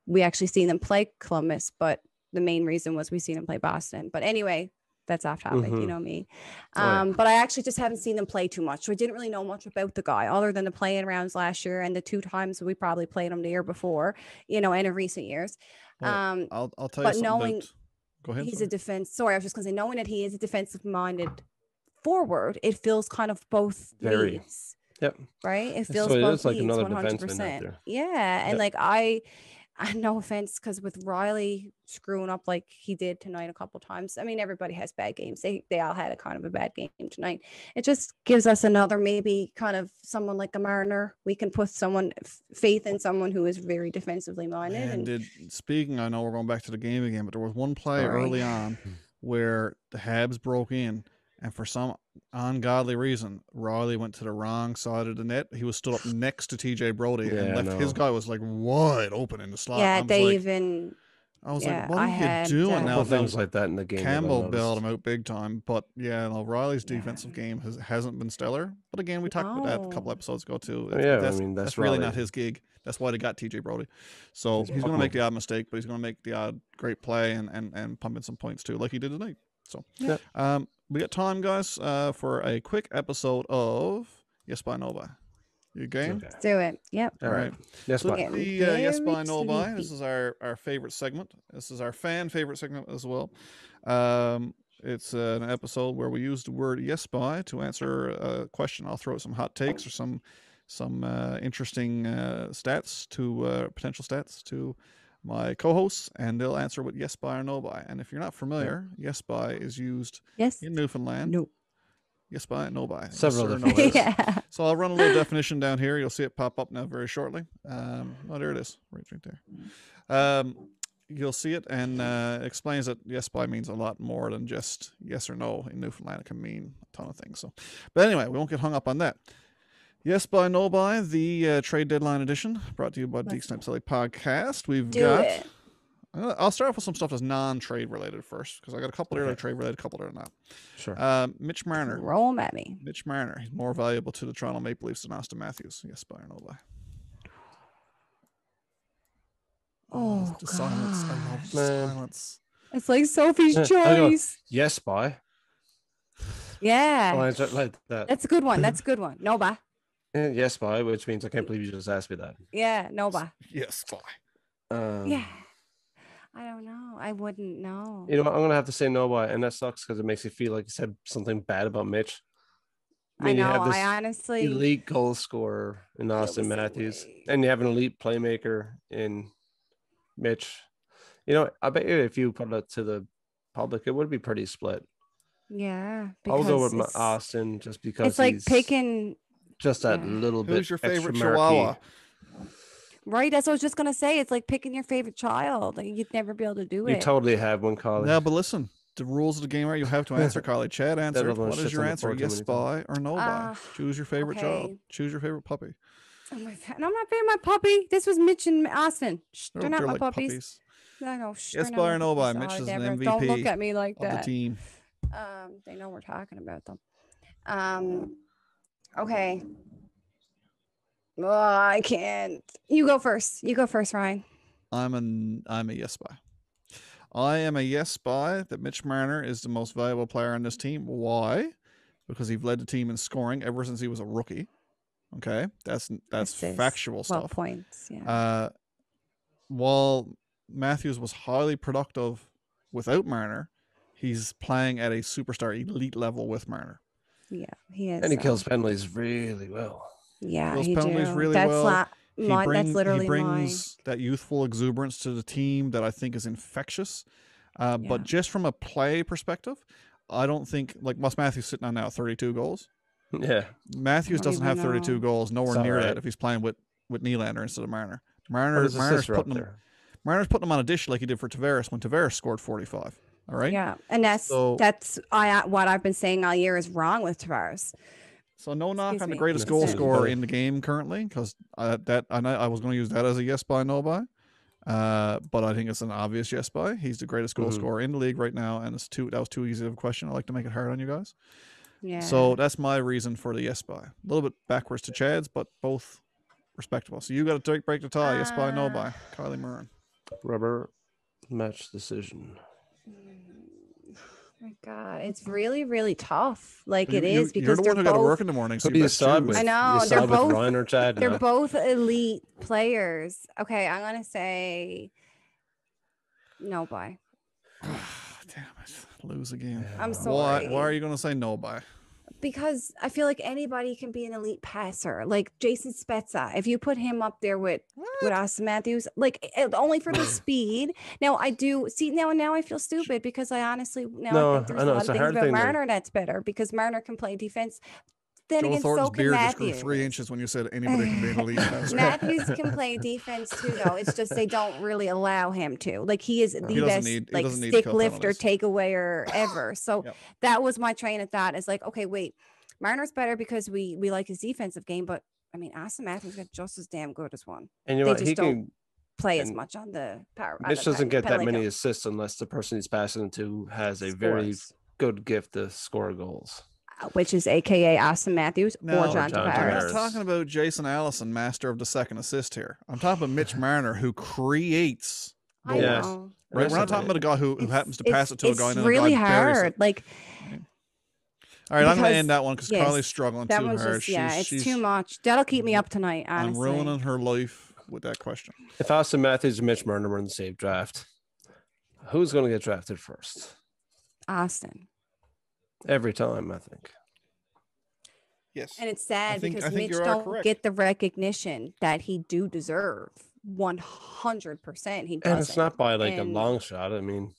we actually seen them play Columbus, but the main reason was we seen them play Boston. But anyway, that's off topic, you know me. But I actually just haven't seen them play too much. So I didn't really know much about the guy other than the play-in rounds last year and the 2 times we probably played him the year before, and in recent years. Well, I'll tell you something knowing go ahead. He's a defense. Sorry, I was just going to say, knowing that he is a defensive-minded forward, it feels kind of both needs. Yep. Right? It feels both like needs, another 100%. Yeah, and like I no offense, because with Riley screwing up like he did tonight a couple times, I mean, everybody has bad games. They all had a kind of a bad game tonight. It just gives us another, maybe kind of someone like a Marner. We can put faith in someone who is very defensively minded. Speaking, I know we're going back to the game again, but there was one play early on where the Habs broke in, and for some ungodly reason, Riley went to the wrong side of the net. He was stood up next to TJ Brody and left. His guy was like wide open in the slot. Yeah, I was like, what are you doing now? Things like that in the game. Campbell bailed him out big time. But Riley's defensive game hasn't been stellar. But again, we talked about that a couple episodes ago too. That's really not his gig. That's why they got TJ Brody. So he's going to make the odd mistake, but he's going to make the odd great play and pump in some points too, like he did tonight. So, we got time, guys, for a quick episode of Yes by No By. You game? Let's do it. Yep. All right. Yes by. Yes by No By. This is our favorite segment. This is our fan favorite segment as well. It's an episode where we use the word yes by to answer a question. I'll throw out some hot takes or some interesting stats to potential stats to my co-hosts, and they'll answer with yes by or no by. And if you're not familiar, yes by is used in Newfoundland. No. Yes by, no by. Several different ways. So I'll run a little definition down here. You'll see it pop up now very shortly. There it is, right there. You'll see it, and it explains that yes by means a lot more than just yes or no. In Newfoundland, it can mean a ton of things. So, but anyway, we won't get hung up on that. Yes by No By, the trade deadline edition, brought to you by Deeks Type Silly Podcast. I'll start off with some stuff that's non-trade related first, because I got a couple that are trade related, a couple that are not. Sure. Mitch Marner. Roll them at me. Mitch Marner. He's more valuable to the Toronto Maple Leafs than Austin Matthews. Yes by or no by. Oh, the silence. I love the silence. It's like Sophie's choice. Yes by. Yeah. Like that. That's a good one. That's a good one. No by. Yes by, which means I can't believe you just asked me that. Yeah, no by. Yes by. Yeah. I don't know. I wouldn't know. You know, I'm going to have to say no by, and that sucks because it makes you feel like you said something bad about Mitch. I mean, I know. you have this I honestly elite goal scorer in Austin Matthews, and you have an elite playmaker in Mitch. You know, I bet you if you put it to the public, it would be pretty split. Yeah, I'll go with Austin just because it's like picking just that little bit. Who's your favorite extra Chihuahua? Right, that's what I was just gonna say. It's like picking your favorite child. Like you'd never be able to do it. You totally have one, Kylie. No, but listen, the rules of the game are you have to answer, Kylie. Chad answered. What is your answer? Yes, by or no by? Choose your favorite child. Choose your favorite puppy. Oh my God. No, I'm not paying my puppy. This was Mitch and Austin. Shh, they're not my like puppies. I know. Yes, by or no by? Mitch is an MVP. Don't look at me like that. Of the team. They know we're talking about them. Okay. Oh, I can't. You go first. You go first, Ryan. I'm a yes by. I am a yes by that Mitch Marner is the most valuable player on this team. Why? Because he's led the team in scoring ever since he was a rookie. Okay, that's factual stuff. Points. Yeah. While Matthews was highly productive without Marner, he's playing at a superstar elite level with Marner. Yeah, he is. And he kills penalties really well. Yeah, he penalties really well. That's literally he brings that youthful exuberance to the team that I think is infectious. But just from a play perspective, I don't think like what's Matthews sitting on now 32 goals. Yeah, Matthews doesn't have 32 goals, nowhere near that. If he's playing with Nylander instead of Marner, Marner's putting him on a dish like he did for Tavares when Tavares scored 45. All right. Yeah, and that's what I've been saying all year is wrong with Tavares. So no knock on the greatest goal scorer in the game currently, because I was going to use that as a yes by, no by, but I think it's an obvious yes by. He's the greatest goal scorer in the league right now, and that was too easy of a question. I like to make it hard on you guys. Yeah. So that's my reason for the yes by. A little bit backwards to Chad's, but both respectable. So you got to break the tie. Yes by, no by. Kylie Murren. Rubber match decision. Oh my God, it's really, really tough. Like it is because you're the one who got to work in the morning. So you side with? I know they're both Ryan or Chad. They're both elite players. Okay, I'm gonna say no by. Damn it, lose again. I'm sorry. Why are you gonna say no by? Because I feel like anybody can be an elite passer. Like Jason Spezza, if you put him up there with Austin Matthews, like only for the speed. Now I do see now I feel stupid because I honestly I think there's a lot of things about Marner that's better because Marner can play defense. Then Joe again, Thornton's so can beard Matthews. just grew 3 inches when you said anybody can be an elite passer. Matthews can play defense too, though. It's just they don't really allow him to. Like he is the best stick lifter, takeawayer ever. So that was my train of thought. Is like, okay, wait, Marner's better because we like his defensive game, but I mean, Austin Matthews got just as damn good as one. And you know what? He don't play as much on the power. Mitch doesn't get that many assists unless the person he's passing to has a very good gift to score goals. Which is AKA Austin Matthews or John Tavares. I'm not talking about Jason Allison, master of the second assist here. I'm talking about Mitch Marner, who creates goals. Right? We're not talking about a guy who happens to pass it to a guy. It's really hard. Like, all right, I'm going to end that one because Kylie's struggling too hard. It's too much. That'll keep me up tonight, honestly. I'm ruining her life with that question. If Austin Matthews and Mitch Marner were in the same draft, who's going to get drafted first? Austin. Every time, I think. Yes. And it's sad because Mitch don't get the recognition that he do deserve. 100% he doesn't. And it's not by like a long shot. I mean,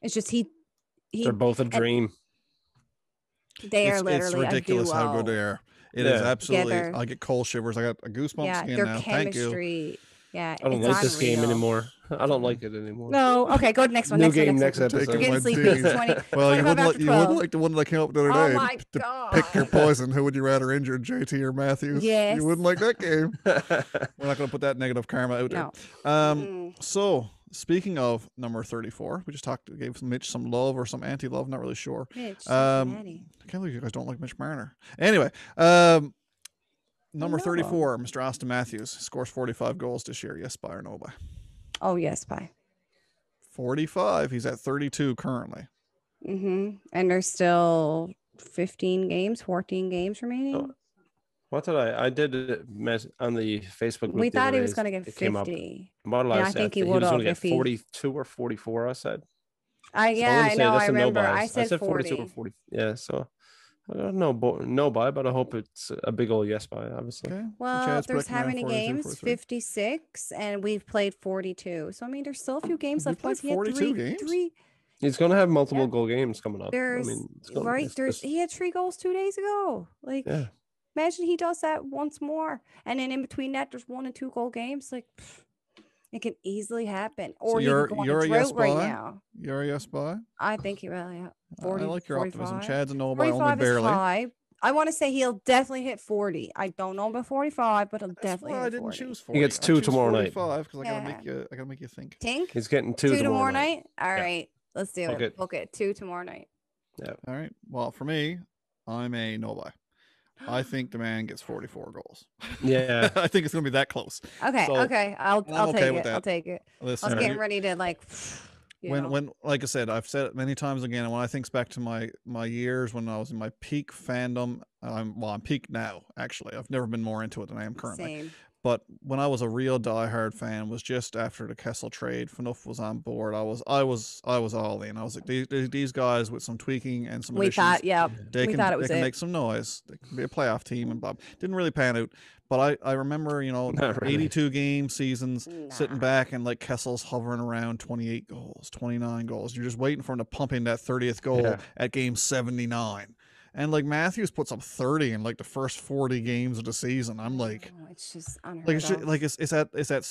it's just they're both a dream. They are literally it's ridiculous how good they are. It is absolutely. Together. I get cold shivers. I got a goosebumps skin now. Thank you. Yeah, I don't like this game anymore. I don't like it anymore. No, okay, go to the next one. New game, next episode. You're getting sleepy. 20, well, you wouldn't like the one that I came up with the other day. Oh my God. Pick your poison. Who would you rather injure, JT or Matthews? Yes. You wouldn't like that game. We're not going to put that negative karma out there. No. So, speaking of number 34, we just gave Mitch some love or some anti-love, not really sure. Mitch, I can't believe you guys don't like Mitch Marner. Anyway, number 34, Mr. Austin Matthews, scores 45 goals this year. Yes, by or no by? Oh, yes, by. 45. He's at 32 currently. And there's still 14 games remaining. Oh, what did I did on the Facebook group. We thought he was going to get 50. I think he was going to get 42 or 44, I said. I know. I remember. I said 42 or 40. Yeah, so No buy, but I hope it's a big old yes buy, obviously. Okay. Well, there's how many games? 56, and we've played 42. So I mean, there's still a few games left. Once he had 42 games. He's gonna have multiple goal games coming up. He had 3 goals 2 days ago. Like, imagine he does that once more, and then in between that, there's 1 and 2 goal games. Like, it can easily happen. Or so you're a yes buy right now. You're a yes buy. I think he really. 40, I like your 45. Optimism. Chad's a no buy, 45 only barely. Is high. I want to say he'll definitely hit 40. I don't know about 45, but he'll definitely hit 40. I didn't choose 40. He gets 2 tomorrow night. Because I gotta make you think. Think? He's getting 2 tomorrow night. All right, let's do it. Okay, 2 tomorrow night. Yeah. All right. Well, for me, I'm a no buy. I think the man gets 44 goals. Yeah. I think it's gonna be that close. Okay. I'll take it. I'll take it. Listen, I was getting ready to like. When like I said, I've said it many times again, and when I think back to my years when I was in my peak fandom, I'm peak now. Actually, I've never been more into it than I am currently. Same. But when I was a real diehard fan, was just after the Kessel trade. Phaneuf was on board. I was all in. I was like, these guys with some tweaking and some additions, they can make some noise. They can be a playoff team and blah. Didn't really pan out. But I remember, 82 game seasons, sitting back and like Kessel's hovering around 28 goals, 29 goals. You're just waiting for him to pump in that 30th goal at game 79. And like Matthews puts up 30 in like the first 40 games of the season. I'm like, it's just unheard of.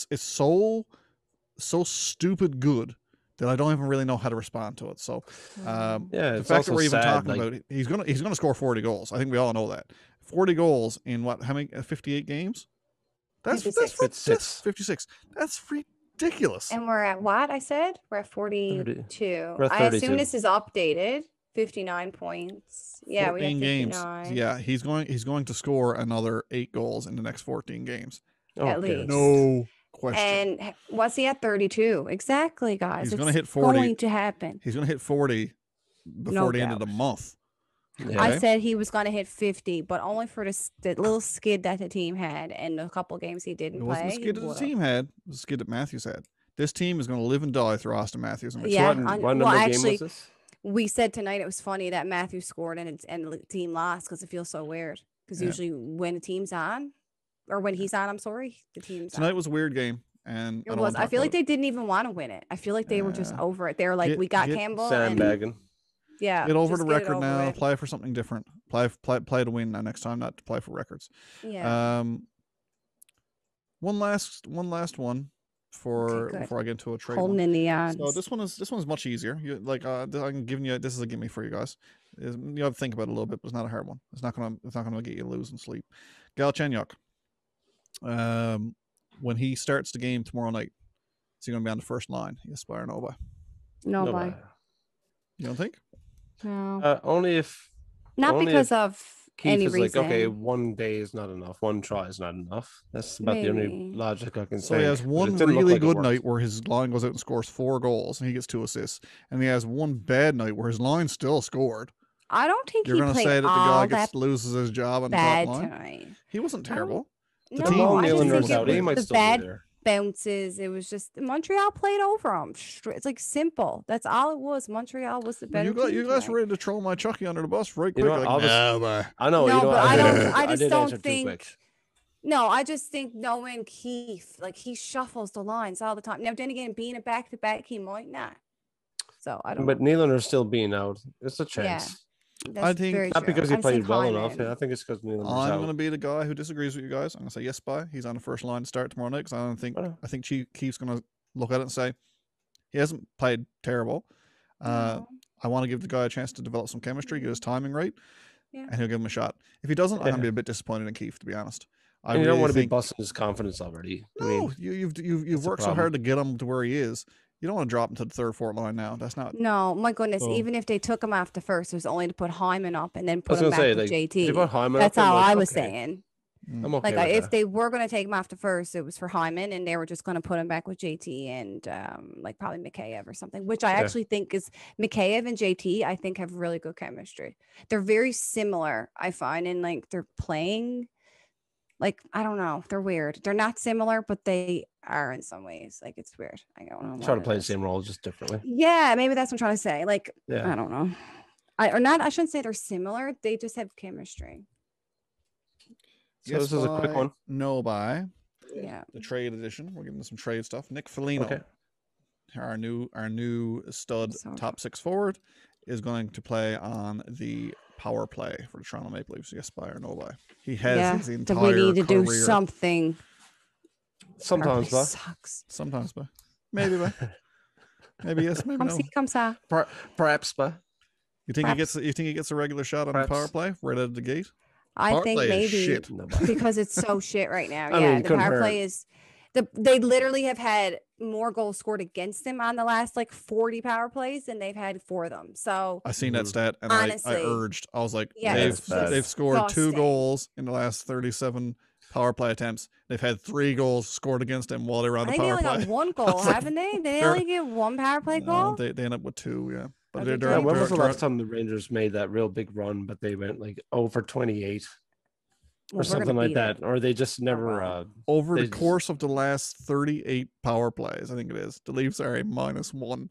It's so stupid good that I don't even really know how to respond to it. So the fact that we're even talking about it, he's gonna score 40 goals. I think we all know that. 40 goals in how many 58 games? That's 56. That's ridiculous. And we're at what I said? We're at 42. I assume this is updated. 59 points. Yeah, we have 59. Games. Yeah, he's going to score another 8 goals in the next 14 games. At least. No question. And what's he at 32? Exactly, guys. He's going to hit 40. Going to happen. He's going to hit 40 before the end of the month. Yeah. I said he was going to hit 50, but only for the little skid that the team had and a couple games he didn't play. It wasn't the skid that the team had. It was the skid that Matthews had. This team is going to live and die through Austin Matthews. What number game was this? We said tonight it was funny that Matthews scored and the team lost because it feels so weird. Because usually when the team's on, or when he's on, I'm sorry, the team's tonight on. was a weird game, and it was. I feel like they didn't even want to win it. I feel like they were just over it. They were like, we got Campbell. Sandbagging. Get over the record now. Apply for something different. Play to win now next time, not to play for records. Yeah. One last one. Before I get into a trade, holding in the odds. So this one's much easier. I'm giving you, this is a gimme for you guys. You have to think about it a little bit, but it's not a hard one. It's not gonna get you losing sleep. Galchenyuk, when he starts the game tomorrow night, is he gonna be on the first line? Yes, buy or no buy? No buy. You don't think? No. Only if. Not because of Keith any is reason. like, okay, one day is not enough. One try is not enough. That's about the only logic I can say. So he has one really good night where his line goes out and scores 4 goals and he gets 2 assists. And he has one bad night where his line still scored. I don't think you're going to say that the guy loses his job on the top line. Tonight. He wasn't terrible. The bad bounces. It was just Montreal played over him. It's like simple. That's all it was. Montreal was the better team. You guys were ready to throw my Chucky under the bus right quick. I know. No, but I just don't think. No, I just think knowing Keith, like he shuffles the lines all the time. Now, then again, being a back-to-back, he might not. So I don't. But Nylander's still being out. It's a chance. Yeah. I think not because he played well enough. Yeah, I think it's because Nylander's out. I'm going to be the guy who disagrees with you guys. I'm going to say yes, buy. He's on the first line to start tomorrow night because I think Keith's going to look at it and say he hasn't played terrible. I want to give the guy a chance to develop some chemistry, get his timing right, and he'll give him a shot. If he doesn't, I'm going to be a bit disappointed in Keith, to be honest. You don't want to be busting his confidence already. No, you've worked so hard to get him to where he is. You don't want to drop him to the third, fourth line now. That's not. No, my goodness. Even if they took him off the first, it was only to put Hyman up and then put him back with JT. That's all I was saying. I'm okay with if they were going to take him off the first, it was for Hyman, and they were just going to put him back with JT and probably Mikheyev or something, which I actually think is Mikheyev and JT. I think have really good chemistry. They're very similar, I find, and they're playing. I don't know. They're weird. They're not similar, but they are in some ways. It's weird. I don't know. Try to play the same role, just differently. Yeah, maybe that's what I'm trying to say. I don't know. I shouldn't say they're similar. They just have chemistry. So this is a quick one. No by. Yeah. The trade edition. We're getting some trade stuff. Nick Foligno. Okay. Our new stud top 6 forward is going to play on the power play for the Toronto Maple Leafs. Yes by or no by. He has his entire career. We need to do something. Sometimes by. Sucks. Sometimes by. Maybe by. Maybe yes, maybe no. Come ça. Perhaps by. You think he gets a regular shot on the power play right out of the gate? I think maybe because it's so shit right now. Yeah, the power play is they literally have had more goals scored against them on the last like 40 power plays than they've had for them. So I seen that stat and honestly, I was like, yeah, they've scored 2 goals in the last 37 power play attempts. They've had 3 goals scored against them while they were on the power play. They only got 1 goal, haven't they? They only get 1 power play goal. They end up with 2, yeah. But when was the last time the Rangers made that real big run, but they went like over 28 or something like that? Or they just never... over the course of the last 38 power plays, I think it is, the Leafs are a -1.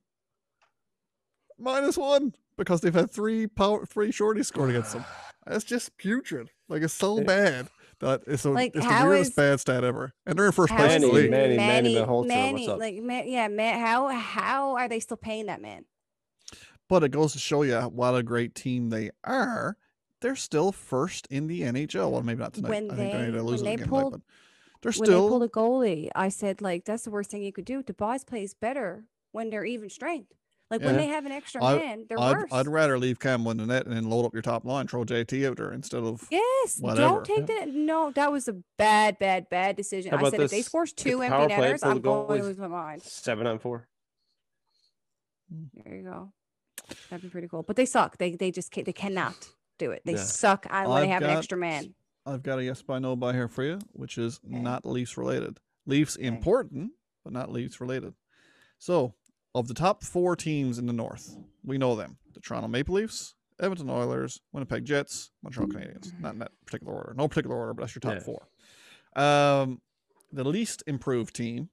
-1 because they've had 3 shorties scored against them. That's just putrid. Like, it's so bad. That it's the weirdest bad stat ever. And they're in first place in the league. Manny, how are they still paying that man? But it goes to show you what a great team they are. They're still first in the NHL. Well, maybe not tonight. I think they're losing again. But they're still. When they pulled a goalie, I said, like, that's the worst thing you could do. Tobias plays better when they're even strength. Like, when they have an extra man, they're worse. I'd rather leave Cam in the net and then load up your top line, throw JT out there instead of whatever. Don't take that. No, that was a bad decision. I said, if they scores 2 empty netters, I'm going to lose my mind. 7-on-4. There you go. That'd be pretty cool. But they suck. They cannot do it. They suck when they have an extra man. I've got a yes by no by here for you, which is not Leafs related. Leafs important, but not Leafs related. So, of the top 4 teams in the North, we know them. The Toronto Maple Leafs, Edmonton Oilers, Winnipeg Jets, Montreal Canadiens. Not in that particular order. No particular order, but that's your top 4. The least improved team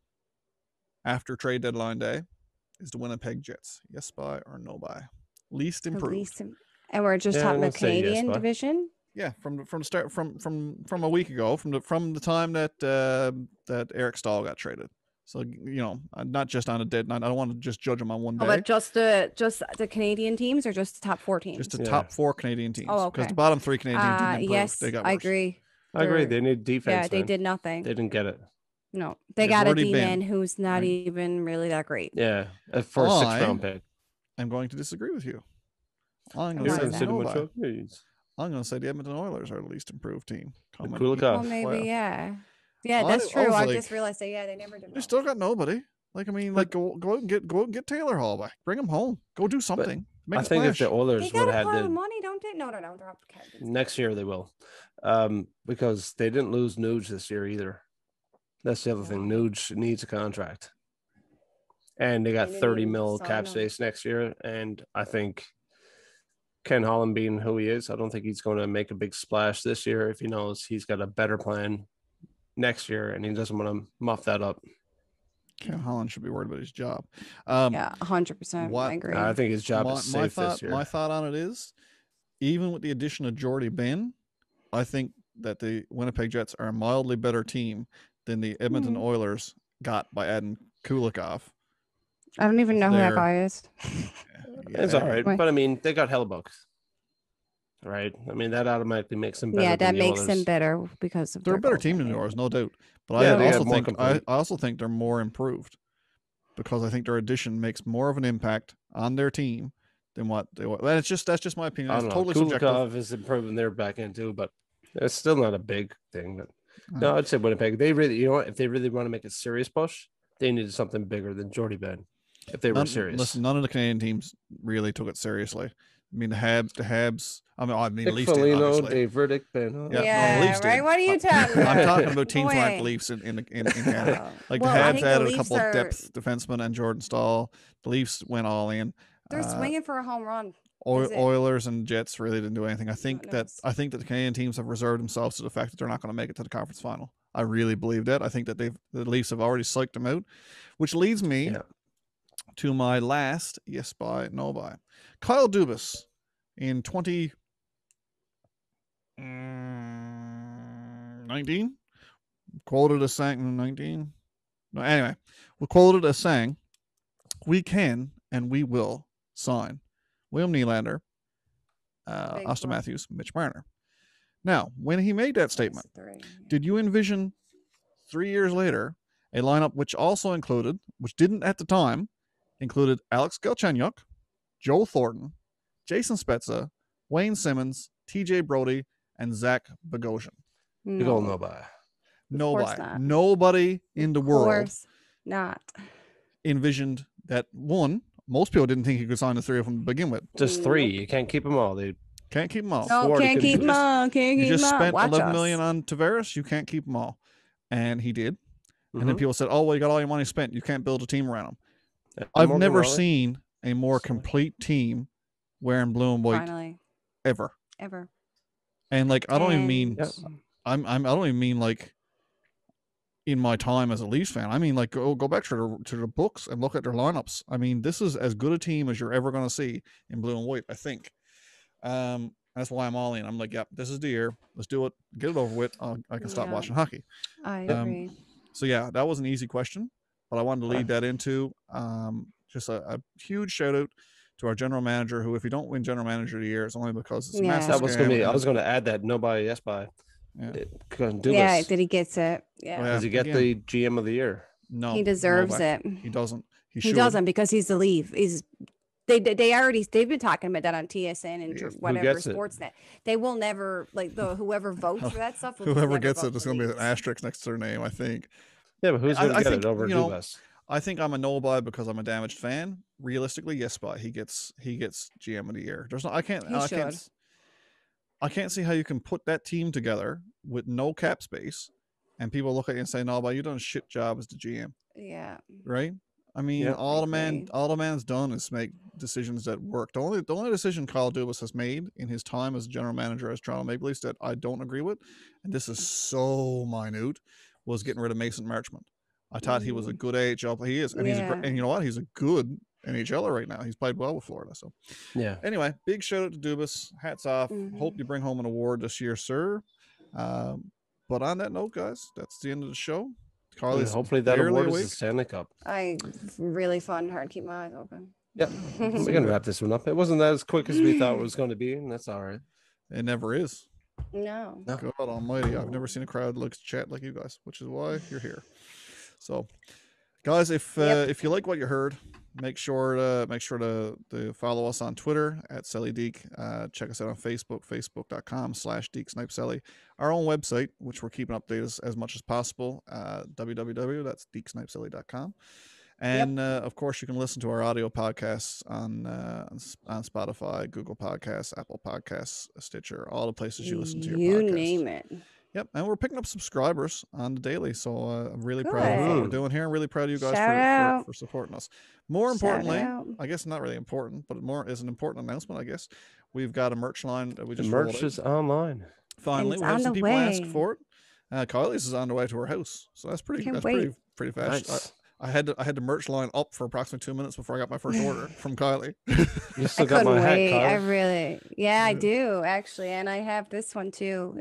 after trade deadline day is the Winnipeg Jets. Yes by or no by? Least improved. And we're just talking the Canadian division? Yeah, from the start from a week ago, from the time that Eric Stahl got traded. So, you know, not just on a dead night. I don't want to just judge them on one day. But just the Canadian teams or just the top 4 teams? Just the top 4 Canadian teams. Oh, okay. Because the bottom 3 Canadian teams didn't improve. Yes, they got worse. I agree. They need defense. Yeah, they did nothing. They didn't get it. No, they got a D-man who's not even really that great. Yeah, for a 6th-round pick. I'm going to disagree with you. I'm going to say the Edmonton Oilers are the least improved team. Well, maybe, yeah. Yeah, that's true. I just realized that. Yeah, they never did. They still got nobody. Like, I mean, like go out and get Taylor Hall back. Bring him home. Go do something. I think if the Oilers would have had the money, don't they? No. They're up next year they will, because they didn't lose Nuge this year either. That's the other thing. Nuge needs a contract, and they got 30 mil cap space next year. And I think Ken Holland, being who he is, I don't think he's going to make a big splash this year if he knows he's got a better plan next year, and he doesn't want to muff that up. Ken Holland should be worried about his job. Yeah, 100%. I agree. I think his job is safe this year. My thought on it is, even with the addition of Jordy Ben, I think that the Winnipeg Jets are a mildly better team than the Edmonton Oilers got by adding Kulikov. I don't even know who that guy is. It's all right, but I mean, they got Hellebuyck. Right, I mean that automatically makes them better. Yeah, that makes them better because of they're a better team than the Oilers, no doubt. But I also think they're more improved because I think their addition makes more of an impact on their team than what they were. That's just my opinion. It's totally subjective. Kulikov is improving their back end too, but it's still not a big thing. But no, I'd say Winnipeg. They really, you know what? If they really want to make a serious push, they needed something bigger than Jordy Ben. If they were serious, listen, none of the Canadian teams really took it seriously. I mean, the Habs. I mean, Leafs did, obviously. Dave Riddick, Ben. Yeah, right. What are you talking about? I'm talking about teams like the Leafs in Canada. Like the Habs added a couple of depth defensemen and Jordan Stahl. The Leafs went all in. They're swinging for a home run. Oilers and Jets really didn't do anything. I think that the Canadian teams have reserved themselves to the fact that they're not going to make it to the conference final. I really believe that. I think that the Leafs have already psyched them out, which leads me to my last yes by no by. Kyle Dubas in 2019, quoted as saying 19. No, anyway, we quoted as saying, "We can and we will sign William Nylander, Austin Matthews, Mitch Marner." Now, when he made that statement, did you envision 3 years later a lineup which also included, which didn't at the time, included Alex Galchenyuk, Joe Thornton, Jason Spezza, Wayne Simmons, TJ Brody, and Zach Bogosian? Big old nobody. Nobody in the world not envisioned that. One, most people didn't think he could sign the three of them to begin with. Just three. You can't keep them all, dude. Can't keep them all. No, can't keep them all. You just spent $11 million on Tavares. You can't keep them all. And he did. And then people said, "Oh, well, you got all your money spent. You can't build a team around him." I've never seen a more complete team wearing blue and white. Finally. Ever. And like, I don't even mean, I don't even mean like in my time as a Leafs fan. I mean, like, go back to the books and look at their lineups. I mean, this is as good a team as you're ever going to see in blue and white, I think. That's why I'm all in. I'm like, yep, this is the year. Let's do it. Get it over with. I can stop watching hockey. I agree. So yeah, that was an easy question, but I wanted to lead that into just a huge shout out to our general manager, who, if you don't win general manager of the year, it's only because it's a massive that was going to be. I was going to add that nobody yes by. Yeah, did he get it? Yeah. Does he get the GM of the year? No, he deserves it. He doesn't. He doesn't, because he's the Leaf. They've been talking about that on TSN and whatever Sportsnet. They will never, like, whoever votes for that stuff. Whoever gets it, there's going to be an asterisk next to their name, I think. Yeah, but who's going to get it over Dubas? I think I'm a no buy because I'm a damaged fan. Realistically, yes, buy. He gets GM of the year. There's no. I can't see how you can put that team together with no cap space, and people look at you and say, "No, but you done a shit job as the GM." Yeah. Right. I mean, all the man's done is make decisions that work. The only decision Kyle Dubas has made in his time as general manager as Toronto Maple Leafs that I don't agree with, and this is so minute, was getting rid of Mason Marchment. I thought he was a good AHL player. He is, and and you know what? He's a good NHLer right now. He's played well with Florida. So yeah. Anyway, big shout out to Dubas. Hats off. Hope you bring home an award this year, sir. But on that note, guys, that's the end of the show. Carly's hopefully that award is the Stanley Cup. Really fun. Hard to keep my eyes open. Yeah, we're gonna wrap this one up. It wasn't that as quick as we thought it was going to be, and that's all right. It never is. No. God Almighty, I've never seen a crowd chat like you guys, which is why you're here. So, guys, if you like what you heard, make sure to follow us on Twitter at SellyDeke. Check us out on Facebook, facebook.com/DekeSnipeSelly. Our own website, which we're keeping updated as much as possible, www.DekeSnipeSelly.com. And of course, you can listen to our audio podcasts on Spotify, Google Podcasts, Apple Podcasts, Stitcher, all the places you listen to your podcasts. You name it. Yep, and we're picking up subscribers on the daily, so I'm really proud of what we're doing here. I'm really proud of you guys for supporting us. More importantly, I guess not really important, but more is an important announcement, I guess. We've got a merch line that we just rolled out. The merch is online. Finally, we have some people ask for it. Kylie's is on the way to her house, so that's pretty fast. Nice. I had the merch line up for approximately 2 minutes before I got my first order from Kylie. You still got my hat, Kylie? I do actually, and I have this one too.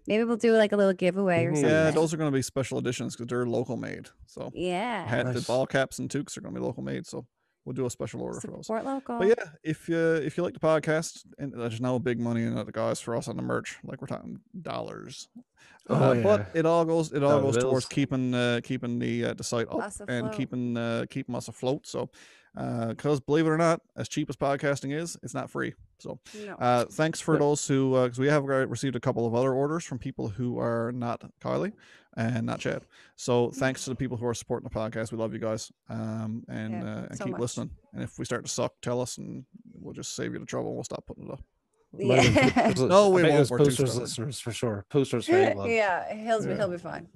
Maybe we'll do like a little giveaway or something. Yeah, those are going to be special editions because they're local made. So the ball caps and toques are going to be local made. So we'll do a special order for those. Support local. But yeah, if you like the podcast, and there's no big money in it, guys, for us on the merch, like we're talking dollars. But it all goes towards keeping the site up and keeping us afloat. So because believe it or not, as cheap as podcasting is, it's not free. So thanks for those who, because we have received a couple of other orders from people who are not Kylie and not Chad. So thanks to the people who are supporting the podcast. We love you guys, and keep listening. And if we start to suck, tell us, and we'll just save you the trouble. We'll stop putting it up. Yeah. No, we won't. Posters listeners for sure. Posters fan club. He'll be fine.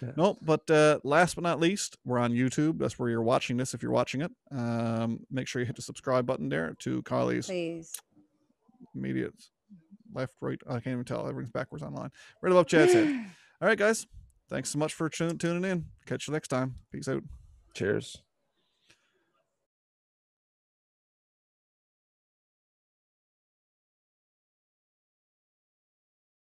Yeah. No, but last but not least, we're on YouTube. That's where you're watching this. If you're watching it, make sure you hit the subscribe button there to Kylie's immediate left, right. I can't even tell. Everything's backwards online. Right above Chad's head. All right, guys. Thanks so much for tuning in. Catch you next time. Peace out. Cheers.